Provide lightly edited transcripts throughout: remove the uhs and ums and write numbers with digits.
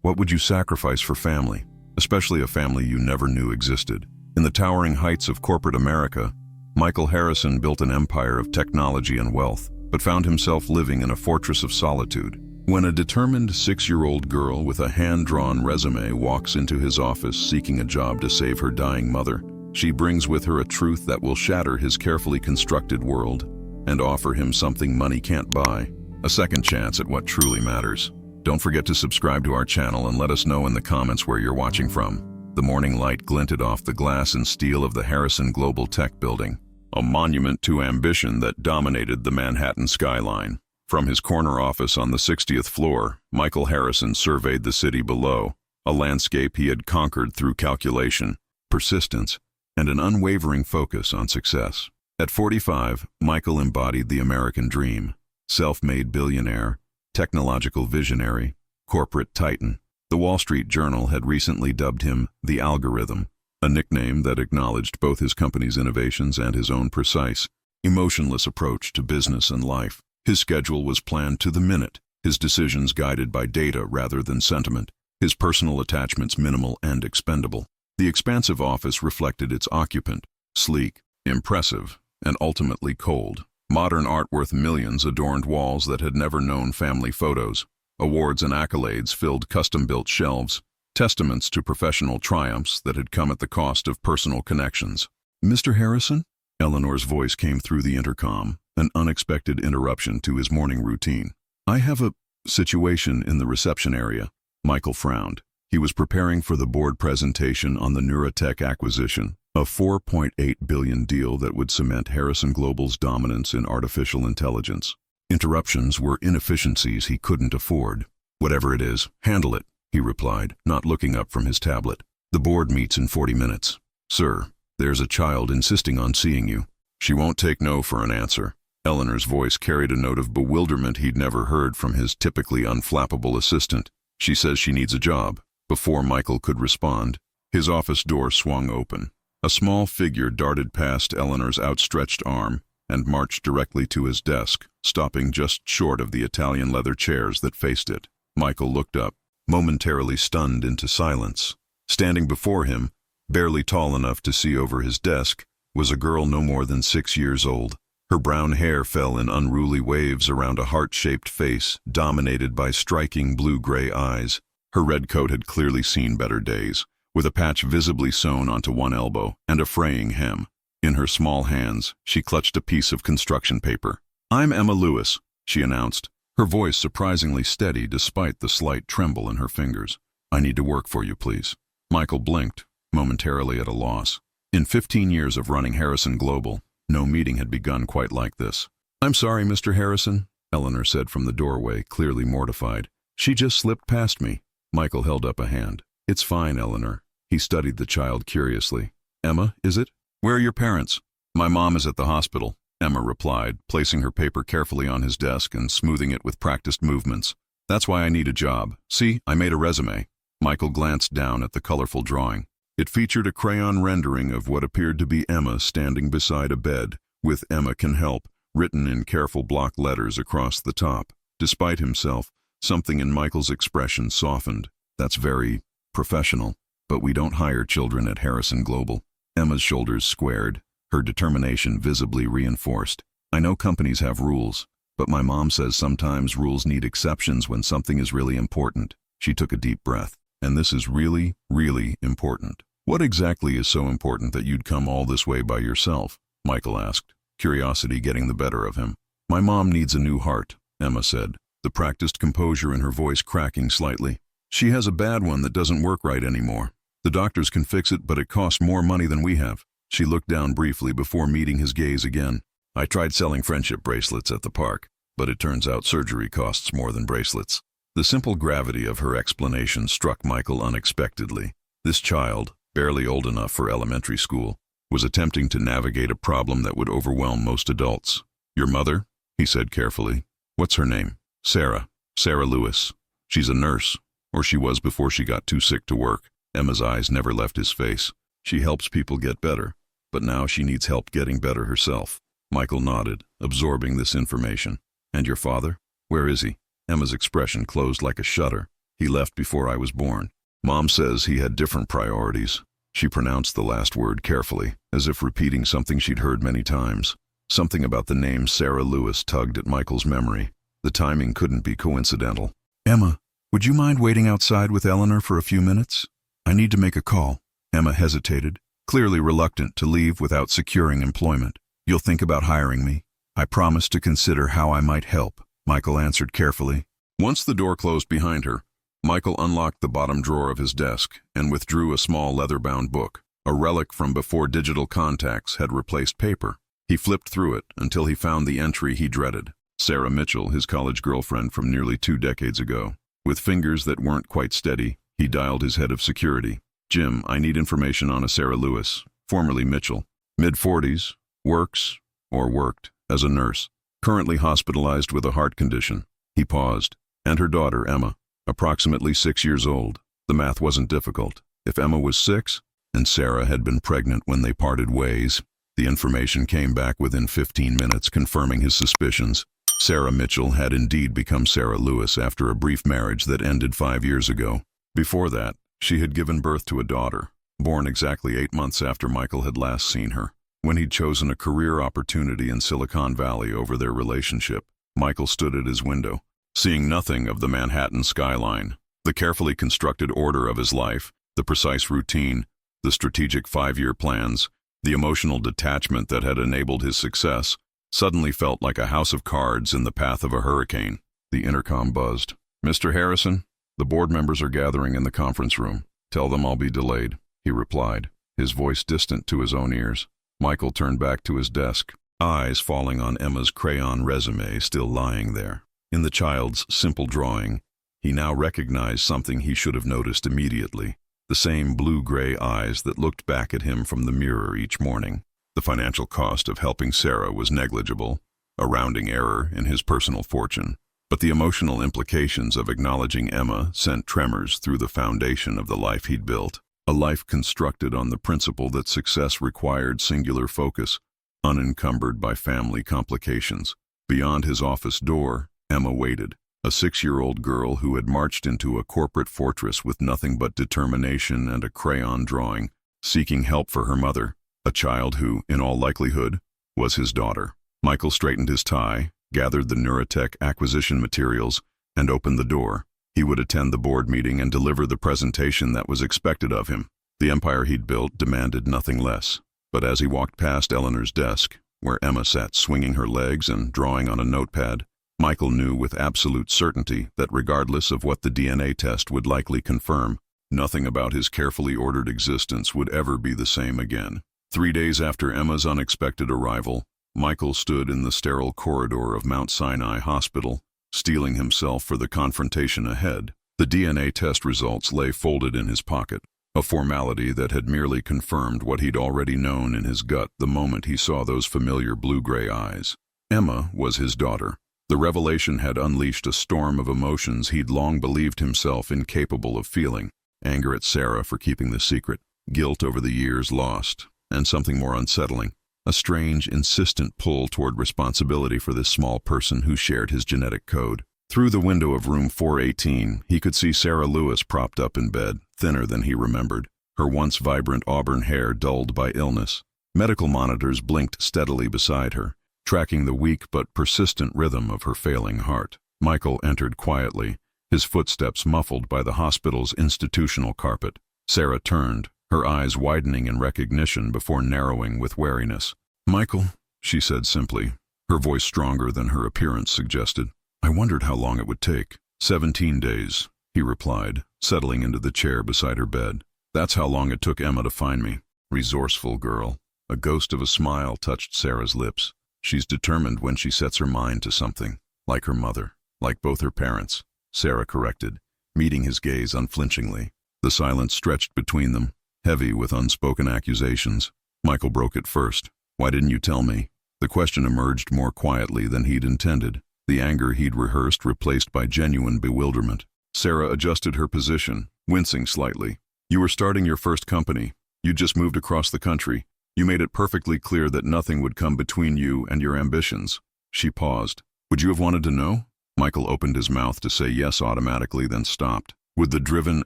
What would you sacrifice for family, especially a family you never knew existed? In the towering heights of corporate America, Michael Harrison built an empire of technology and wealth, but found himself living in a fortress of solitude. When a determined 6-year-old girl with a hand-drawn resume walks into his office seeking a job to save her dying mother, she brings with her a truth that will shatter his carefully constructed world and offer him something money can't buy: a second chance at what truly matters. Don't forget to subscribe to our channel and let us know in the comments where you're watching from. The morning light glinted off the glass and steel of the Harrison Global Tech Building, a monument to ambition that dominated the Manhattan skyline. From his corner office on the 60th floor, Michael Harrison surveyed the city below, a landscape he had conquered through calculation, persistence, and an unwavering focus on success. At 45, Michael embodied the American dream: self-made billionaire, technological visionary, corporate titan. The Wall Street Journal had recently dubbed him the algorithm, a nickname that acknowledged both his company's innovations and his own precise, emotionless approach to business and life. His schedule was planned to the minute, his decisions guided by data rather than sentiment, his personal attachments minimal and expendable. The expansive office reflected its occupant: sleek, impressive, and ultimately cold. Modern art worth millions adorned walls that had never known family photos. Awards and accolades filled custom-built shelves, testaments to professional triumphs that had come at the cost of personal connections. "Mr. Harrison?" Eleanor's voice came through the intercom, an unexpected interruption to his morning routine. "I have a situation in the reception area." Michael frowned. He was preparing for the board presentation on the Neurotech acquisition, a $4.8 billion deal that would cement Harrison Global's dominance in artificial intelligence. Interruptions were inefficiencies he couldn't afford. "Whatever it is, handle it," he replied, not looking up from his tablet. "The board meets in 40 minutes. Sir, there's a child insisting on seeing you." "She won't take no for an answer." Eleanor's voice carried a note of bewilderment he'd never heard from his typically unflappable assistant. "She says she needs a job." Before Michael could respond, his office door swung open. A small figure darted past Eleanor's outstretched arm and marched directly to his desk, stopping just short of the Italian leather chairs that faced it. Michael looked up, momentarily stunned into silence. Standing before him, barely tall enough to see over his desk, was a girl no more than 6 years old. Her brown hair fell in unruly waves around a heart-shaped face dominated by striking blue-gray eyes. Her red coat had clearly seen better days, with a patch visibly sewn onto one elbow and a fraying hem. In her small hands, she clutched a piece of construction paper. "I'm Emma Lewis," she announced, her voice surprisingly steady despite the slight tremble in her fingers. "I need to work for you, please." Michael blinked, momentarily at a loss. In 15 years of running Harrison Global, no meeting had begun quite like this. "I'm sorry, Mr. Harrison," Eleanor said from the doorway, clearly mortified. "She just slipped past me." Michael held up a hand. "It's fine, Eleanor." He studied the child curiously. "Emma, is it? Where are your parents?" "My mom is at the hospital," Emma replied, placing her paper carefully on his desk and smoothing it with practiced movements. "That's why I need a job. See, I made a resume." Michael glanced down at the colorful drawing. It featured a crayon rendering of what appeared to be Emma standing beside a bed, with "Emma can help" written in careful block letters across the top. Despite himself, something in Michael's expression softened. "That's very professional, but we don't hire children at Harrison Global." Emma's shoulders squared, her determination visibly reinforced. "I know companies have rules, but my mom says sometimes rules need exceptions when something is really important." She took a deep breath. "And this is really, really important." "What exactly is so important that you'd come all this way by yourself?" Michael asked, curiosity getting the better of him. "My mom needs a new heart," Emma said, the practiced composure in her voice cracking slightly. "She has a bad one that doesn't work right anymore. The doctors can fix it, but it costs more money than we have." She looked down briefly before meeting his gaze again. "I tried selling friendship bracelets at the park, but it turns out surgery costs more than bracelets." The simple gravity of her explanation struck Michael unexpectedly. This child, barely old enough for elementary school, was attempting to navigate a problem that would overwhelm most adults. "Your mother?" he said carefully. "What's her name?" "Sarah. Sarah Lewis. She's a nurse, or she was before she got too sick to work." Emma's eyes never left his face. "She helps people get better, but now she needs help getting better herself." Michael nodded, absorbing this information. "And your father? Where is he?" Emma's expression closed like a shutter. He left before I was born. Mom says he had different priorities. She pronounced the last word carefully, as if repeating something she'd heard many times. Something about the name Sarah Lewis tugged at Michael's memory. The timing couldn't be coincidental. "Emma, would you mind waiting outside with Eleanor for a few minutes? I need to make a call." Emma hesitated, clearly reluctant to leave without securing employment. "You'll think about hiring me? I promise to consider how I might help," Michael answered carefully. Once the door closed behind her, Michael unlocked the bottom drawer of his desk and withdrew a small leather-bound book, a relic from before digital contacts had replaced paper. He flipped through it until he found the entry he dreaded. Sarah Mitchell, his college girlfriend from nearly 2 decades ago. With fingers that weren't quite steady, he dialed his head of security. "Jim, I need information on a Sarah Lewis, formerly Mitchell. Mid-40s, works, or worked, as a nurse. Currently hospitalized with a heart condition." He paused. "And her daughter, Emma, approximately 6 years old." The math wasn't difficult. If Emma was 6, and Sarah had been pregnant when they parted ways, the information came back within 15 minutes confirming his suspicions. Sarah Mitchell had indeed become Sarah Lewis after a brief marriage that ended 5 years ago. Before that, she had given birth to a daughter, born exactly 8 months after Michael had last seen her. When he'd chosen a career opportunity in Silicon Valley over their relationship, Michael stood at his window, seeing nothing of the Manhattan skyline, the carefully constructed order of his life, the precise routine, the strategic 5-year plans, the emotional detachment that had enabled his success, suddenly felt like a house of cards in the path of a hurricane. The intercom buzzed. "Mr. Harrison, the board members are gathering in the conference room. Tell them I'll be delayed," he replied, his voice distant to his own ears. Michael turned back to his desk, eyes falling on Emma's crayon resume still lying there. In the child's simple drawing, he now recognized something he should have noticed immediately. The same blue-gray eyes that looked back at him from the mirror each morning. The financial cost of helping Sarah was negligible, a rounding error in his personal fortune. But the emotional implications of acknowledging Emma sent tremors through the foundation of the life he'd built. A life constructed on the principle that success required singular focus, unencumbered by family complications. Beyond his office door, Emma waited, a 6-year-old girl who had marched into a corporate fortress with nothing but determination and a crayon drawing, seeking help for her mother, a child who, in all likelihood, was his daughter. Michael straightened his tie, gathered the Neurotech acquisition materials, and opened the door. He would attend the board meeting and deliver the presentation that was expected of him. The empire he'd built demanded nothing less. But as he walked past Eleanor's desk, where Emma sat swinging her legs and drawing on a notepad, Michael knew with absolute certainty that regardless of what the DNA test would likely confirm, nothing about his carefully ordered existence would ever be the same again. 3 days after Emma's unexpected arrival, Michael stood in the sterile corridor of Mount Sinai Hospital, steeling himself for the confrontation ahead. The DNA test results lay folded in his pocket, a formality that had merely confirmed what he'd already known in his gut the moment he saw those familiar blue-gray eyes. Emma was his daughter. The revelation had unleashed a storm of emotions he'd long believed himself incapable of feeling. Anger at Sarah for keeping the secret, guilt over the years lost, and something more unsettling, a strange, insistent pull toward responsibility for this small person who shared his genetic code. Through the window of room 418, he could see Sarah Lewis propped up in bed, thinner than he remembered, her once vibrant auburn hair dulled by illness. Medical monitors blinked steadily beside her, tracking the weak but persistent rhythm of her failing heart. Michael entered quietly, his footsteps muffled by the hospital's institutional carpet. Sarah turned, her eyes widening in recognition before narrowing with wariness. "Michael," she said simply, her voice stronger than her appearance suggested. "I wondered how long it would take." 17 days, he replied, settling into the chair beside her bed. "That's how long it took Emma to find me." Resourceful girl. A ghost of a smile touched Sarah's lips. "She's determined when she sets her mind to something. Like her mother. Like both her parents," Sarah corrected, meeting his gaze unflinchingly. The silence stretched between them, heavy with unspoken accusations. Michael broke it first. "Why didn't you tell me?" The question emerged more quietly than he'd intended, the anger he'd rehearsed replaced by genuine bewilderment. Sarah adjusted her position, wincing slightly. "You were starting your first company. You'd just moved across the country. You made it perfectly clear that nothing would come between you and your ambitions." She paused. "Would you have wanted to know?" Michael opened his mouth to say yes automatically, then stopped. Would the driven,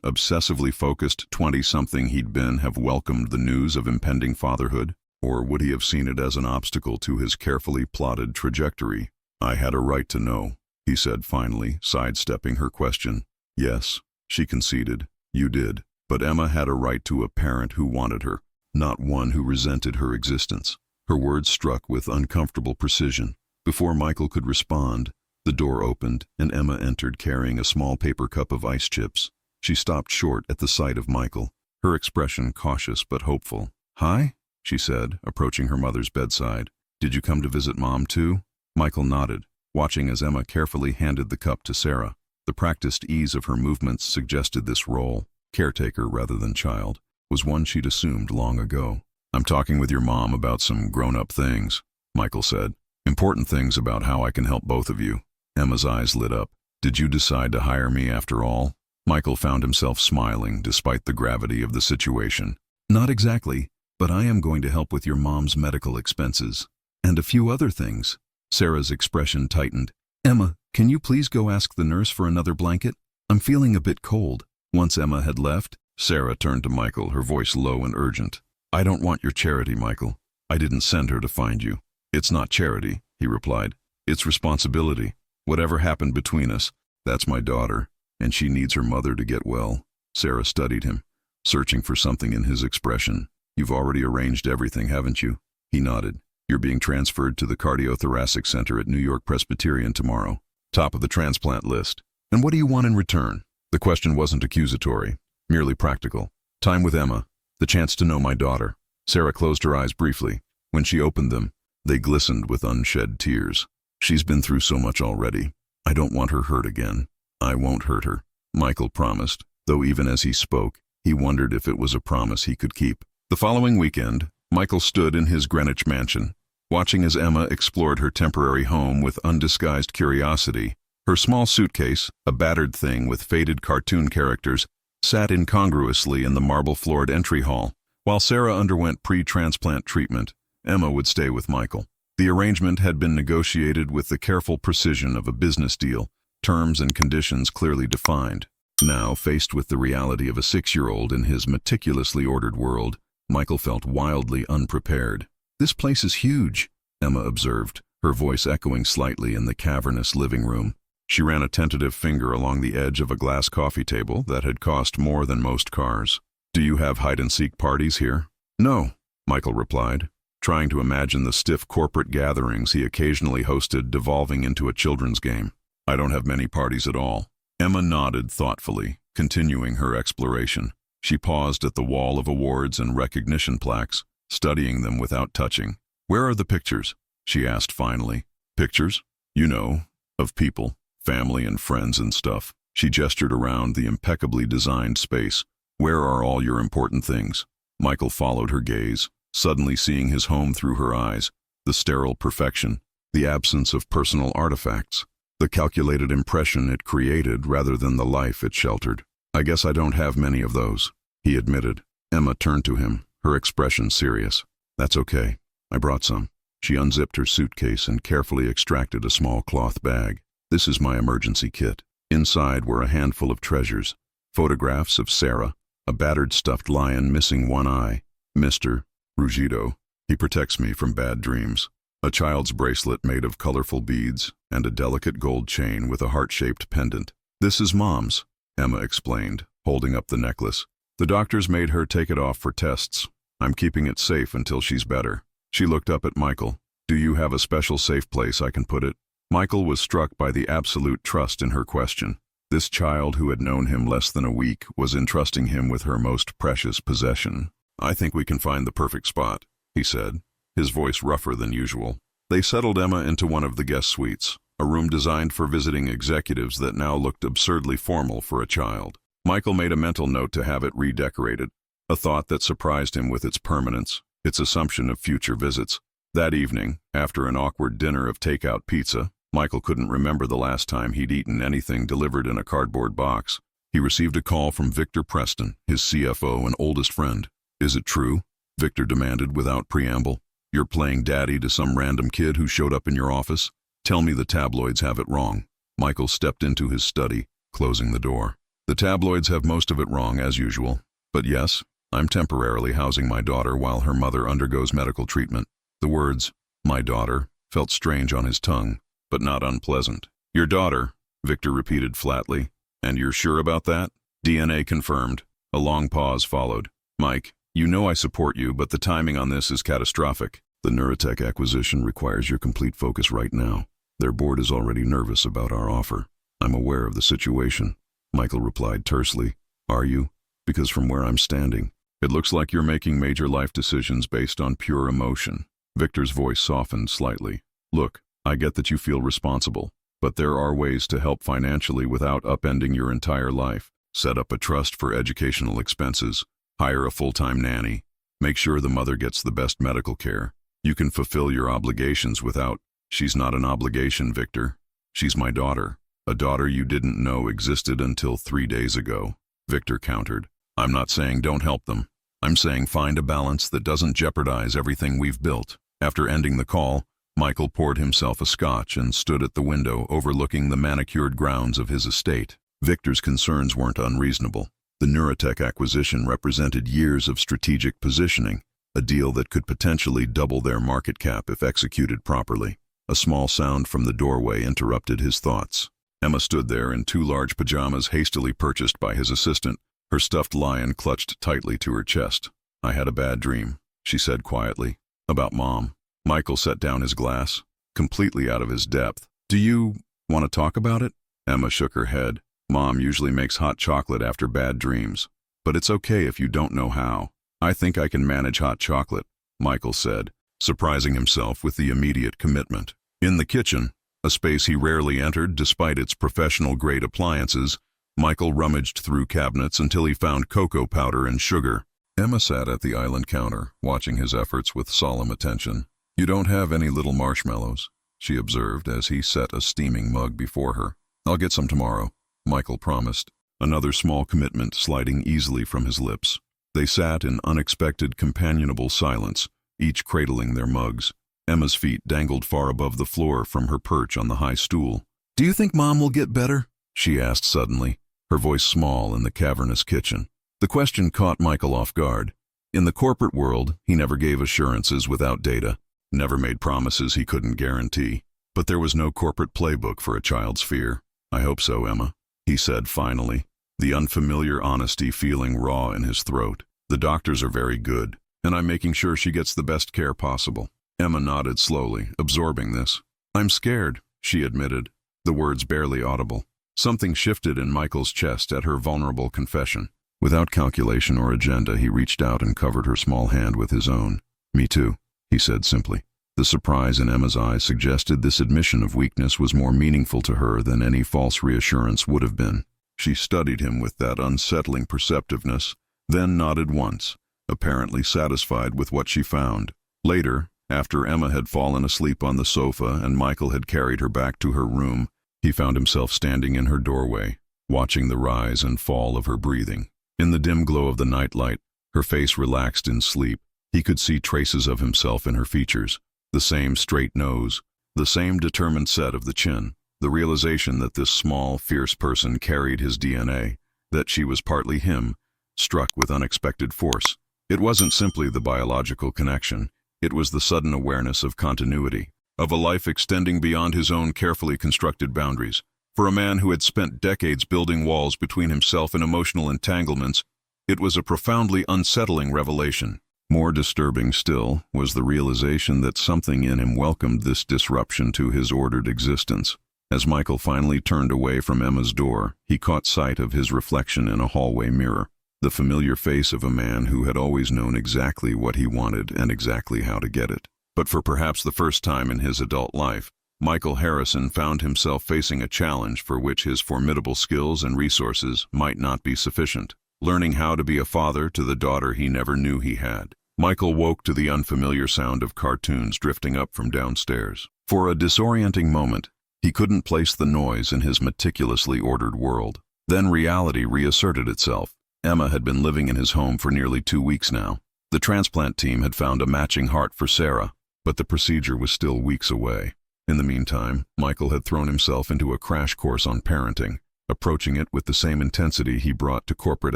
obsessively focused 20-something he'd been have welcomed the news of impending fatherhood? Or would he have seen it as an obstacle to his carefully plotted trajectory? "I had a right to know," he said finally, sidestepping her question. "Yes," she conceded, "you did. But Emma had a right to a parent who wanted her, not one who resented her existence." Her words struck with uncomfortable precision. Before Michael could respond, the door opened and Emma entered carrying a small paper cup of ice chips. She stopped short at the sight of Michael, her expression cautious but hopeful. "Hi," she said, approaching her mother's bedside. "Did you come to visit Mom too?" Michael nodded, watching as Emma carefully handed the cup to Sarah. The practiced ease of her movements suggested this role, caretaker rather than child, was one she'd assumed long ago. "I'm talking with your mom about some grown-up things," Michael said. "Important things about how I can help both of you." Emma's eyes lit up. "Did you decide to hire me after all?" Michael found himself smiling despite the gravity of the situation. "Not exactly, but I am going to help with your mom's medical expenses. And a few other things." Sarah's expression tightened. "Emma, can you please go ask the nurse for another blanket? I'm feeling a bit cold." Once Emma had left, Sarah turned to Michael, her voice low and urgent. "I don't want your charity, Michael. I didn't send her to find you." "It's not charity," he replied. "It's responsibility. Whatever happened between us, that's my daughter, and she needs her mother to get well." Sarah studied him, searching for something in his expression. "You've already arranged everything, haven't you?" He nodded. "You're being transferred to the Cardiothoracic Center at New York Presbyterian tomorrow. Top of the transplant list. And what do you want in return?" The question wasn't accusatory, merely practical. "Time with Emma, the chance to know my daughter." Sarah closed her eyes briefly. When she opened them, they glistened with unshed tears. "She's been through so much already. I don't want her hurt again." "I won't hurt her," Michael promised, though even as he spoke, he wondered if it was a promise he could keep. The following weekend, Michael stood in his Greenwich mansion, watching as Emma explored her temporary home with undisguised curiosity. Her small suitcase, a battered thing with faded cartoon characters, sat incongruously in the marble-floored entry hall. While Sarah underwent pre-transplant treatment, Emma would stay with Michael. The arrangement had been negotiated with the careful precision of a business deal, terms and conditions clearly defined. Now, faced with the reality of a 6-year-old in his meticulously ordered world, Michael felt wildly unprepared. "This place is huge," Emma observed, her voice echoing slightly in the cavernous living room. She ran a tentative finger along the edge of a glass coffee table that had cost more than most cars. "Do you have hide-and-seek parties here?" "No," Michael replied, trying to imagine the stiff corporate gatherings he occasionally hosted devolving into a children's game. "I don't have many parties at all." Emma nodded thoughtfully, continuing her exploration. She paused at the wall of awards and recognition plaques, studying them without touching. "Where are the pictures?" she asked finally. "Pictures? You know, of people, family and friends and stuff." She gestured around the impeccably designed space. "Where are all your important things?" Michael followed her gaze, suddenly seeing his home through her eyes, the sterile perfection, the absence of personal artifacts, the calculated impression it created rather than the life it sheltered. "I guess I don't have many of those," he admitted. Emma turned to him, her expression serious. "That's okay. I brought some." She unzipped her suitcase and carefully extracted a small cloth bag. "This is my emergency kit." Inside were a handful of treasures, photographs of Sarah, a battered stuffed lion missing one eye, Mr. Rugido, he protects me from bad dreams, a child's bracelet made of colorful beads, and a delicate gold chain with a heart-shaped pendant. "This is Mom's," Emma explained, holding up the necklace. "The doctors made her take it off for tests. I'm keeping it safe until she's better." She looked up at Michael. "Do you have a special safe place I can put it?" Michael was struck by the absolute trust in her question. This child who had known him less than a week was entrusting him with her most precious possession. "I think we can find the perfect spot," he said, his voice rougher than usual. They settled Emma into one of the guest suites, a room designed for visiting executives that now looked absurdly formal for a child. Michael made a mental note to have it redecorated, a thought that surprised him with its permanence, its assumption of future visits. That evening, after an awkward dinner of takeout pizza, Michael couldn't remember the last time he'd eaten anything delivered in a cardboard box. He received a call from Victor Preston, his CFO and oldest friend. "Is it true?" Victor demanded without preamble. "You're playing daddy to some random kid who showed up in your office? Tell me the tabloids have it wrong." Michael stepped into his study, closing the door. The tabloids have most of it wrong, as usual. But yes, I'm temporarily housing my daughter while her mother undergoes medical treatment. The words, my daughter, felt strange on his tongue, but not unpleasant. Your daughter, Victor repeated flatly. And you're sure about that? DNA confirmed. A long pause followed. Mike, you know I support you, but the timing on this is catastrophic. The Neurotech acquisition requires your complete focus right now. Their board is already nervous about our offer. I'm aware of the situation. Michael replied tersely. Are you? Because from where I'm standing, it looks like you're making major life decisions based on pure emotion. Victor's voice softened slightly. Look, I get that you feel responsible, but there are ways to help financially without upending your entire life. Set up a trust for educational expenses. Hire a full-time nanny. Make sure the mother gets the best medical care. You can fulfill your obligations without... She's not an obligation, Victor. She's my daughter. A daughter you didn't know existed until 3 days ago. Victor countered. I'm not saying don't help them. I'm saying find a balance that doesn't jeopardize everything we've built. After ending the call, Michael poured himself a scotch and stood at the window overlooking the manicured grounds of his estate. Victor's concerns weren't unreasonable. The Neurotech acquisition represented years of strategic positioning, a deal that could potentially double their market cap if executed properly. A small sound from the doorway interrupted his thoughts. Emma stood there in 2 large pajamas hastily purchased by his assistant, her stuffed lion clutched tightly to her chest. I had a bad dream, she said quietly. About Mom. Michael set down his glass, completely out of his depth. Do you want to talk about it? Emma shook her head. Mom usually makes hot chocolate after bad dreams. But it's okay if you don't know how. I think I can manage hot chocolate, Michael said, surprising himself with the immediate commitment. In the kitchen, a space he rarely entered despite its professional-grade appliances, Michael rummaged through cabinets until he found cocoa powder and sugar. Emma sat at the island counter, watching his efforts with solemn attention. You don't have any little marshmallows, she observed as he set a steaming mug before her. I'll get some tomorrow, Michael promised, another small commitment sliding easily from his lips. They sat in unexpected companionable silence, each cradling their mugs. Emma's feet dangled far above the floor from her perch on the high stool. Do you think Mom will get better? She asked suddenly, her voice small in the cavernous kitchen. The question caught Michael off guard. In the corporate world, he never gave assurances without data, never made promises he couldn't guarantee. But there was no corporate playbook for a child's fear. I hope so, Emma, he said finally, the unfamiliar honesty feeling raw in his throat. The doctors are very good, and I'm making sure she gets the best care possible. Emma nodded slowly, absorbing this. I'm scared, she admitted, the words barely audible. Something shifted in Michael's chest at her vulnerable confession. Without calculation or agenda, he reached out and covered her small hand with his own. Me too, he said simply. The surprise in Emma's eyes suggested this admission of weakness was more meaningful to her than any false reassurance would have been. She studied him with that unsettling perceptiveness, then nodded once, apparently satisfied with what she found. Later, after Emma had fallen asleep on the sofa and Michael had carried her back to her room, he found himself standing in her doorway, watching the rise and fall of her breathing. In the dim glow of the nightlight, her face relaxed in sleep. He could see traces of himself in her features. The same straight nose, the same determined set of the chin, the realization that this small, fierce person carried his DNA, that she was partly him, struck with unexpected force. It wasn't simply the biological connection, it was the sudden awareness of continuity, of a life extending beyond his own carefully constructed boundaries. For a man who had spent decades building walls between himself and emotional entanglements, it was a profoundly unsettling revelation. More disturbing still was the realization that something in him welcomed this disruption to his ordered existence. As Michael finally turned away from Emma's door, he caught sight of his reflection in a hallway mirror, the familiar face of a man who had always known exactly what he wanted and exactly how to get it. But for perhaps the first time in his adult life, Michael Harrison found himself facing a challenge for which his formidable skills and resources might not be sufficient. Learning how to be a father to the daughter he never knew he had. Michael woke to the unfamiliar sound of cartoons drifting up from downstairs. For a disorienting moment, he couldn't place the noise in his meticulously ordered world. Then reality reasserted itself. Emma had been living in his home for nearly 2 weeks now. The transplant team had found a matching heart for Sarah, but the procedure was still weeks away. In the meantime, Michael had thrown himself into a crash course on parenting, approaching it with the same intensity he brought to corporate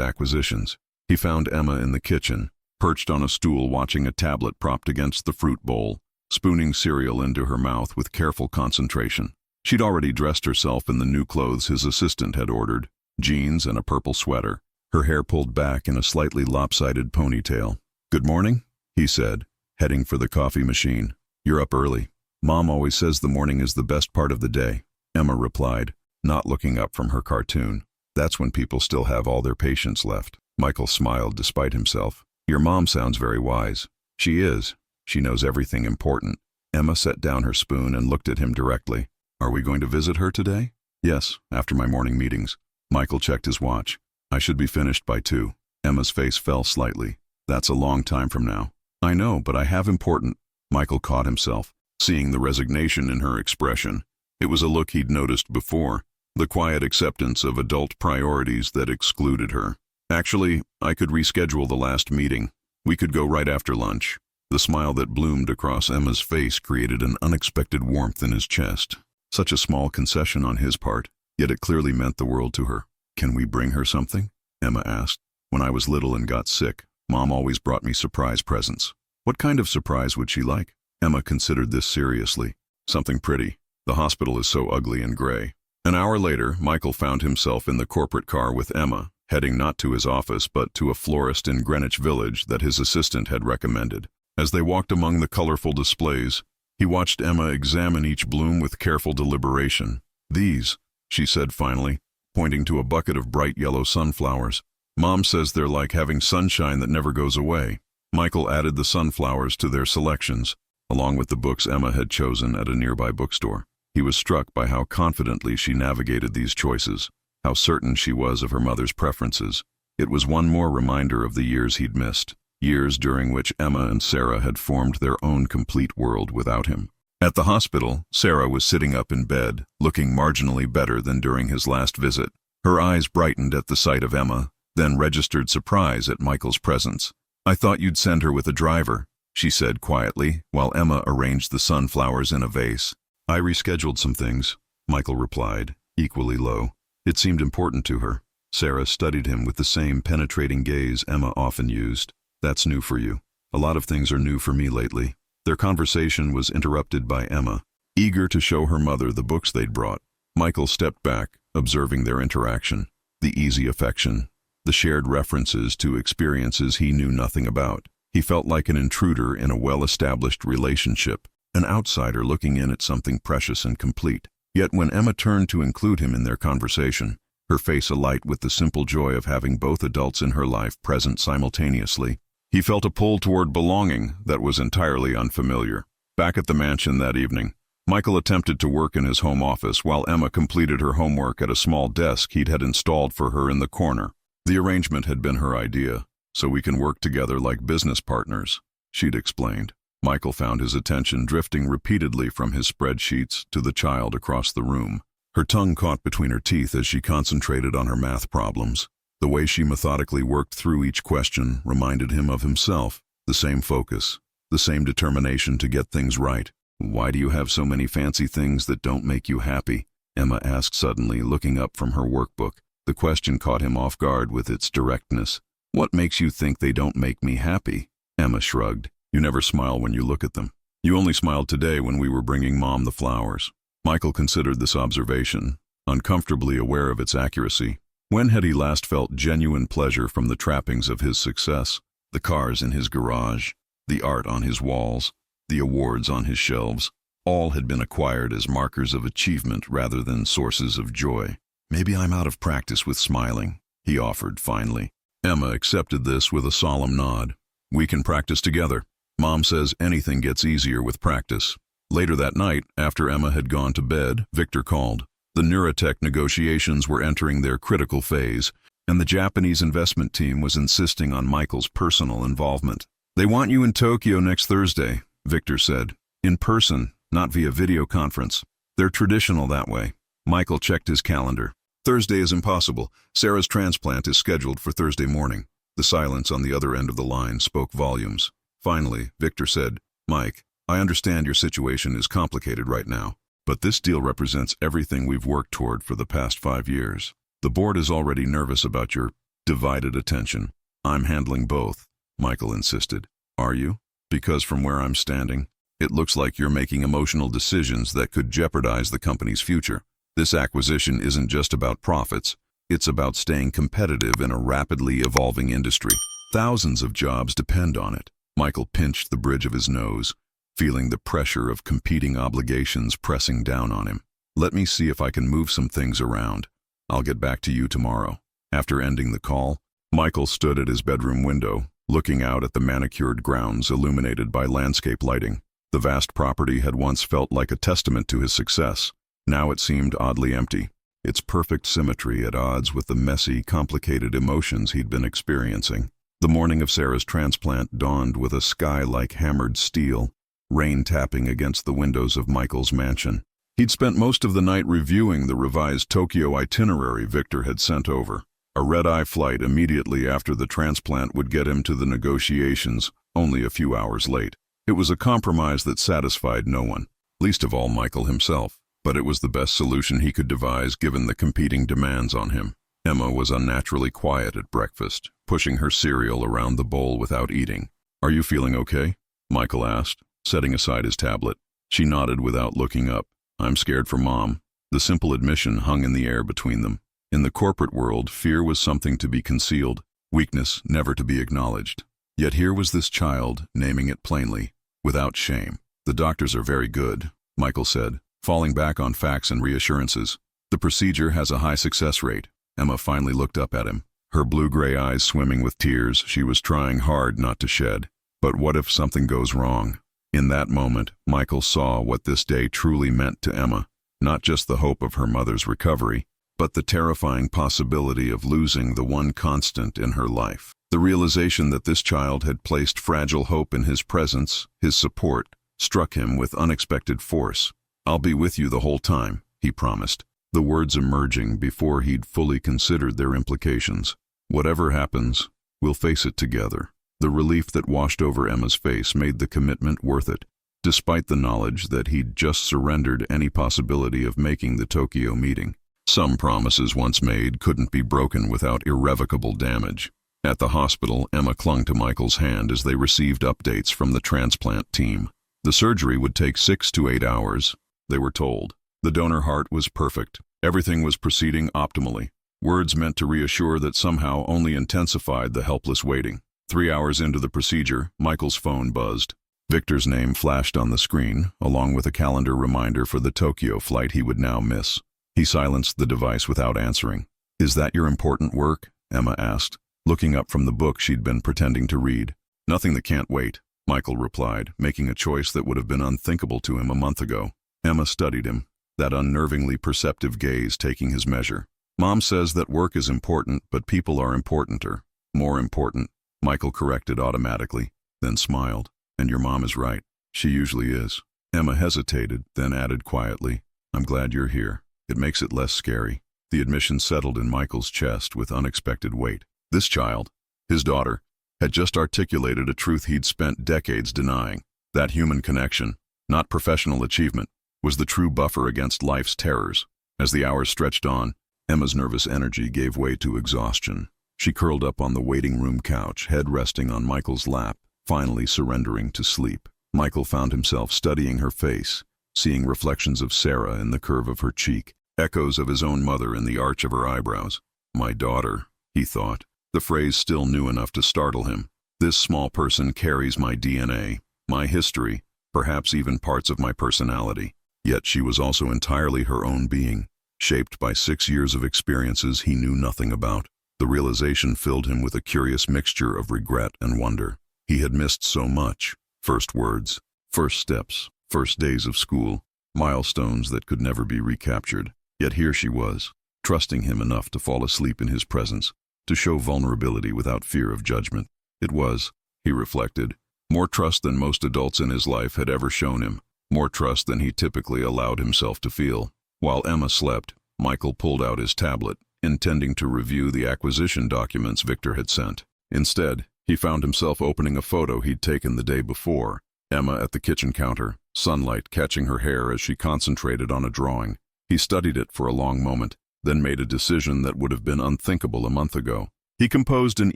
acquisitions. He found Emma in the kitchen, perched on a stool watching a tablet propped against the fruit bowl, spooning cereal into her mouth with careful concentration. She'd already dressed herself in the new clothes his assistant had ordered, jeans and a purple sweater, her hair pulled back in a slightly lopsided ponytail. "Good morning," he said, heading for the coffee machine. "You're up early." "Mom always says the morning is the best part of the day," Emma replied, not looking up from her cartoon. "That's when people still have all their patience left." Michael smiled despite himself. "Your mom sounds very wise." "She is. She knows everything important." Emma set down her spoon and looked at him directly. "Are we going to visit her today?" "Yes, after my morning meetings." Michael checked his watch. "I should be finished by 2. Emma's face fell slightly. "That's a long time from now." "I know, but I have important—" Michael caught himself, seeing the resignation in her expression. It was a look he'd noticed before, the quiet acceptance of adult priorities that excluded her. "Actually, I could reschedule the last meeting. We could go right after lunch." The smile that bloomed across Emma's face created an unexpected warmth in his chest. Such a small concession on his part, yet it clearly meant the world to her. "Can we bring her something?" Emma asked. "When I was little and got sick, Mom always brought me surprise presents." "What kind of surprise would she like?" Emma considered this seriously. "Something pretty. The hospital is so ugly and gray." An hour later, Michael found himself in the corporate car with Emma, heading not to his office but to a florist in Greenwich Village that his assistant had recommended. As they walked among the colorful displays, he watched Emma examine each bloom with careful deliberation. "These," she said finally, pointing to a bucket of bright yellow sunflowers. "Mom says they're like having sunshine that never goes away." Michael added the sunflowers to their selections, along with the books Emma had chosen at a nearby bookstore. He was struck by how confidently she navigated these choices, how certain she was of her mother's preferences. It was one more reminder of the years he'd missed, years during which Emma and Sarah had formed their own complete world without him. At the hospital, Sarah was sitting up in bed, looking marginally better than during his last visit. Her eyes brightened at the sight of Emma, then registered surprise at Michael's presence. "I thought you'd send her with a driver," she said quietly, while Emma arranged the sunflowers in a vase. "I rescheduled some things," Michael replied, equally low. It seemed important to her. Sarah studied him with the same penetrating gaze Emma often used. "That's new for you. A lot of things are new for me lately." Their conversation was interrupted by Emma, eager to show her mother the books they'd brought. Michael stepped back, observing their interaction, the easy affection, the shared references to experiences he knew nothing about. He felt like an intruder in a well-established relationship, an outsider looking in at something precious and complete. Yet when Emma turned to include him in their conversation, her face alight with the simple joy of having both adults in her life present simultaneously, he felt a pull toward belonging that was entirely unfamiliar. Back at the mansion that evening, Michael attempted to work in his home office while Emma completed her homework at a small desk he'd had installed for her in the corner. "The arrangement had been her idea, so we can work together like business partners," she'd explained. Michael found his attention drifting repeatedly from his spreadsheets to the child across the room. Her tongue caught between her teeth as she concentrated on her math problems. The way she methodically worked through each question reminded him of himself, the same focus, the same determination to get things right. "Why do you have so many fancy things that don't make you happy?" Emma asked suddenly, looking up from her workbook. The question caught him off guard with its directness. "What makes you think they don't make me happy?" Emma shrugged. "You never smile when you look at them. You only smiled today when we were bringing Mom the flowers." Michael considered this observation, uncomfortably aware of its accuracy. When had he last felt genuine pleasure from the trappings of his success? The cars in his garage, the art on his walls, the awards on his shelves, all had been acquired as markers of achievement rather than sources of joy. "Maybe I'm out of practice with smiling," he offered finally. Emma accepted this with a solemn nod. "We can practice together. Mom says anything gets easier with practice." Later that night, after Emma had gone to bed, Victor called. The Neurotech negotiations were entering their critical phase, and the Japanese investment team was insisting on Michael's personal involvement. "They want you in Tokyo next Thursday," Victor said. "In person, not via video conference. They're traditional that way." Michael checked his calendar. "Thursday is impossible. Sarah's transplant is scheduled for Thursday morning." The silence on the other end of the line spoke volumes. Finally, Victor said, "Mike, I understand your situation is complicated right now, but this deal represents everything we've worked toward for the past 5 years. The board is already nervous about your divided attention. I'm handling both, Michael insisted. Are you? Because from where I'm standing, it looks like you're making emotional decisions that could jeopardize the company's future. This acquisition isn't just about profits, it's about staying competitive in a rapidly evolving industry. Thousands of jobs depend on it. Michael pinched the bridge of his nose, feeling the pressure of competing obligations pressing down on him. Let me see if I can move some things around. I'll get back to you tomorrow. After ending the call, Michael stood at his bedroom window, looking out at the manicured grounds illuminated by landscape lighting. The vast property had once felt like a testament to his success. Now it seemed oddly empty, its perfect symmetry at odds with the messy, complicated emotions he'd been experiencing. The morning of Sarah's transplant dawned with a sky like hammered steel, rain tapping against the windows of Michael's mansion. He'd spent most of the night reviewing the revised Tokyo itinerary Victor had sent over. A red-eye flight immediately after the transplant would get him to the negotiations, only a few hours late. It was a compromise that satisfied no one, least of all Michael himself, but it was the best solution he could devise given the competing demands on him. Emma was unnaturally quiet at breakfast, pushing her cereal around the bowl without eating. "Are you feeling okay?" Michael asked, setting aside his tablet. She nodded without looking up. "I'm scared for Mom." The simple admission hung in the air between them. In the corporate world, fear was something to be concealed, weakness never to be acknowledged. Yet here was this child, naming it plainly, without shame. "The doctors are very good," Michael said, falling back on facts and reassurances. "The procedure has a high success rate." Emma finally looked up at him, her blue-gray eyes swimming with tears she was trying hard not to shed. But what if something goes wrong? In that moment, Michael saw what this day truly meant to Emma, not just the hope of her mother's recovery, but the terrifying possibility of losing the one constant in her life. The realization that this child had placed fragile hope in his presence, his support, struck him with unexpected force. "I'll be with you the whole time," he promised, the words emerging before he'd fully considered their implications. "Whatever happens, we'll face it together." The relief that washed over Emma's face made the commitment worth it, despite the knowledge that he'd just surrendered any possibility of making the Tokyo meeting. Some promises once made couldn't be broken without irrevocable damage. At the hospital, Emma clung to Michael's hand as they received updates from the transplant team. The surgery would take 6 to 8 hours, they were told. The donor heart was perfect. Everything was proceeding optimally. Words meant to reassure that somehow only intensified the helpless waiting. 3 hours into the procedure, Michael's phone buzzed. Victor's name flashed on the screen, along with a calendar reminder for the Tokyo flight he would now miss. He silenced the device without answering. "Is that your important work?" Emma asked, looking up from the book she'd been pretending to read. "Nothing that can't wait," Michael replied, making a choice that would have been unthinkable to him a month ago. Emma studied him, that unnervingly perceptive gaze taking his measure. "Mom says that work is important, but people are importanter. More important," Michael corrected automatically, then smiled. "And your mom is right. She usually is." Emma hesitated, then added quietly, "I'm glad you're here. It makes it less scary." The admission settled in Michael's chest with unexpected weight. This child, his daughter, had just articulated a truth he'd spent decades denying. That human connection, not professional achievement, was the true buffer against life's terrors. As the hours stretched on, Emma's nervous energy gave way to exhaustion. She curled up on the waiting room couch, head resting on Michael's lap, finally surrendering to sleep. Michael found himself studying her face, seeing reflections of Sarah in the curve of her cheek, echoes of his own mother in the arch of her eyebrows. "My daughter," he thought, the phrase still new enough to startle him. "This small person carries my DNA, my history, perhaps even parts of my personality." Yet she was also entirely her own being, shaped by 6 years of experiences he knew nothing about. The realization filled him with a curious mixture of regret and wonder. He had missed so much. First words, first steps, first days of school, milestones that could never be recaptured. Yet here she was, trusting him enough to fall asleep in his presence, to show vulnerability without fear of judgment. It was, he reflected, more trust than most adults in his life had ever shown him, more trust than he typically allowed himself to feel. While Emma slept, Michael pulled out his tablet, intending to review the acquisition documents Victor had sent. Instead, he found himself opening a photo he'd taken the day before. Emma at the kitchen counter, sunlight catching her hair as she concentrated on a drawing. He studied it for a long moment, then made a decision that would have been unthinkable a month ago. He composed an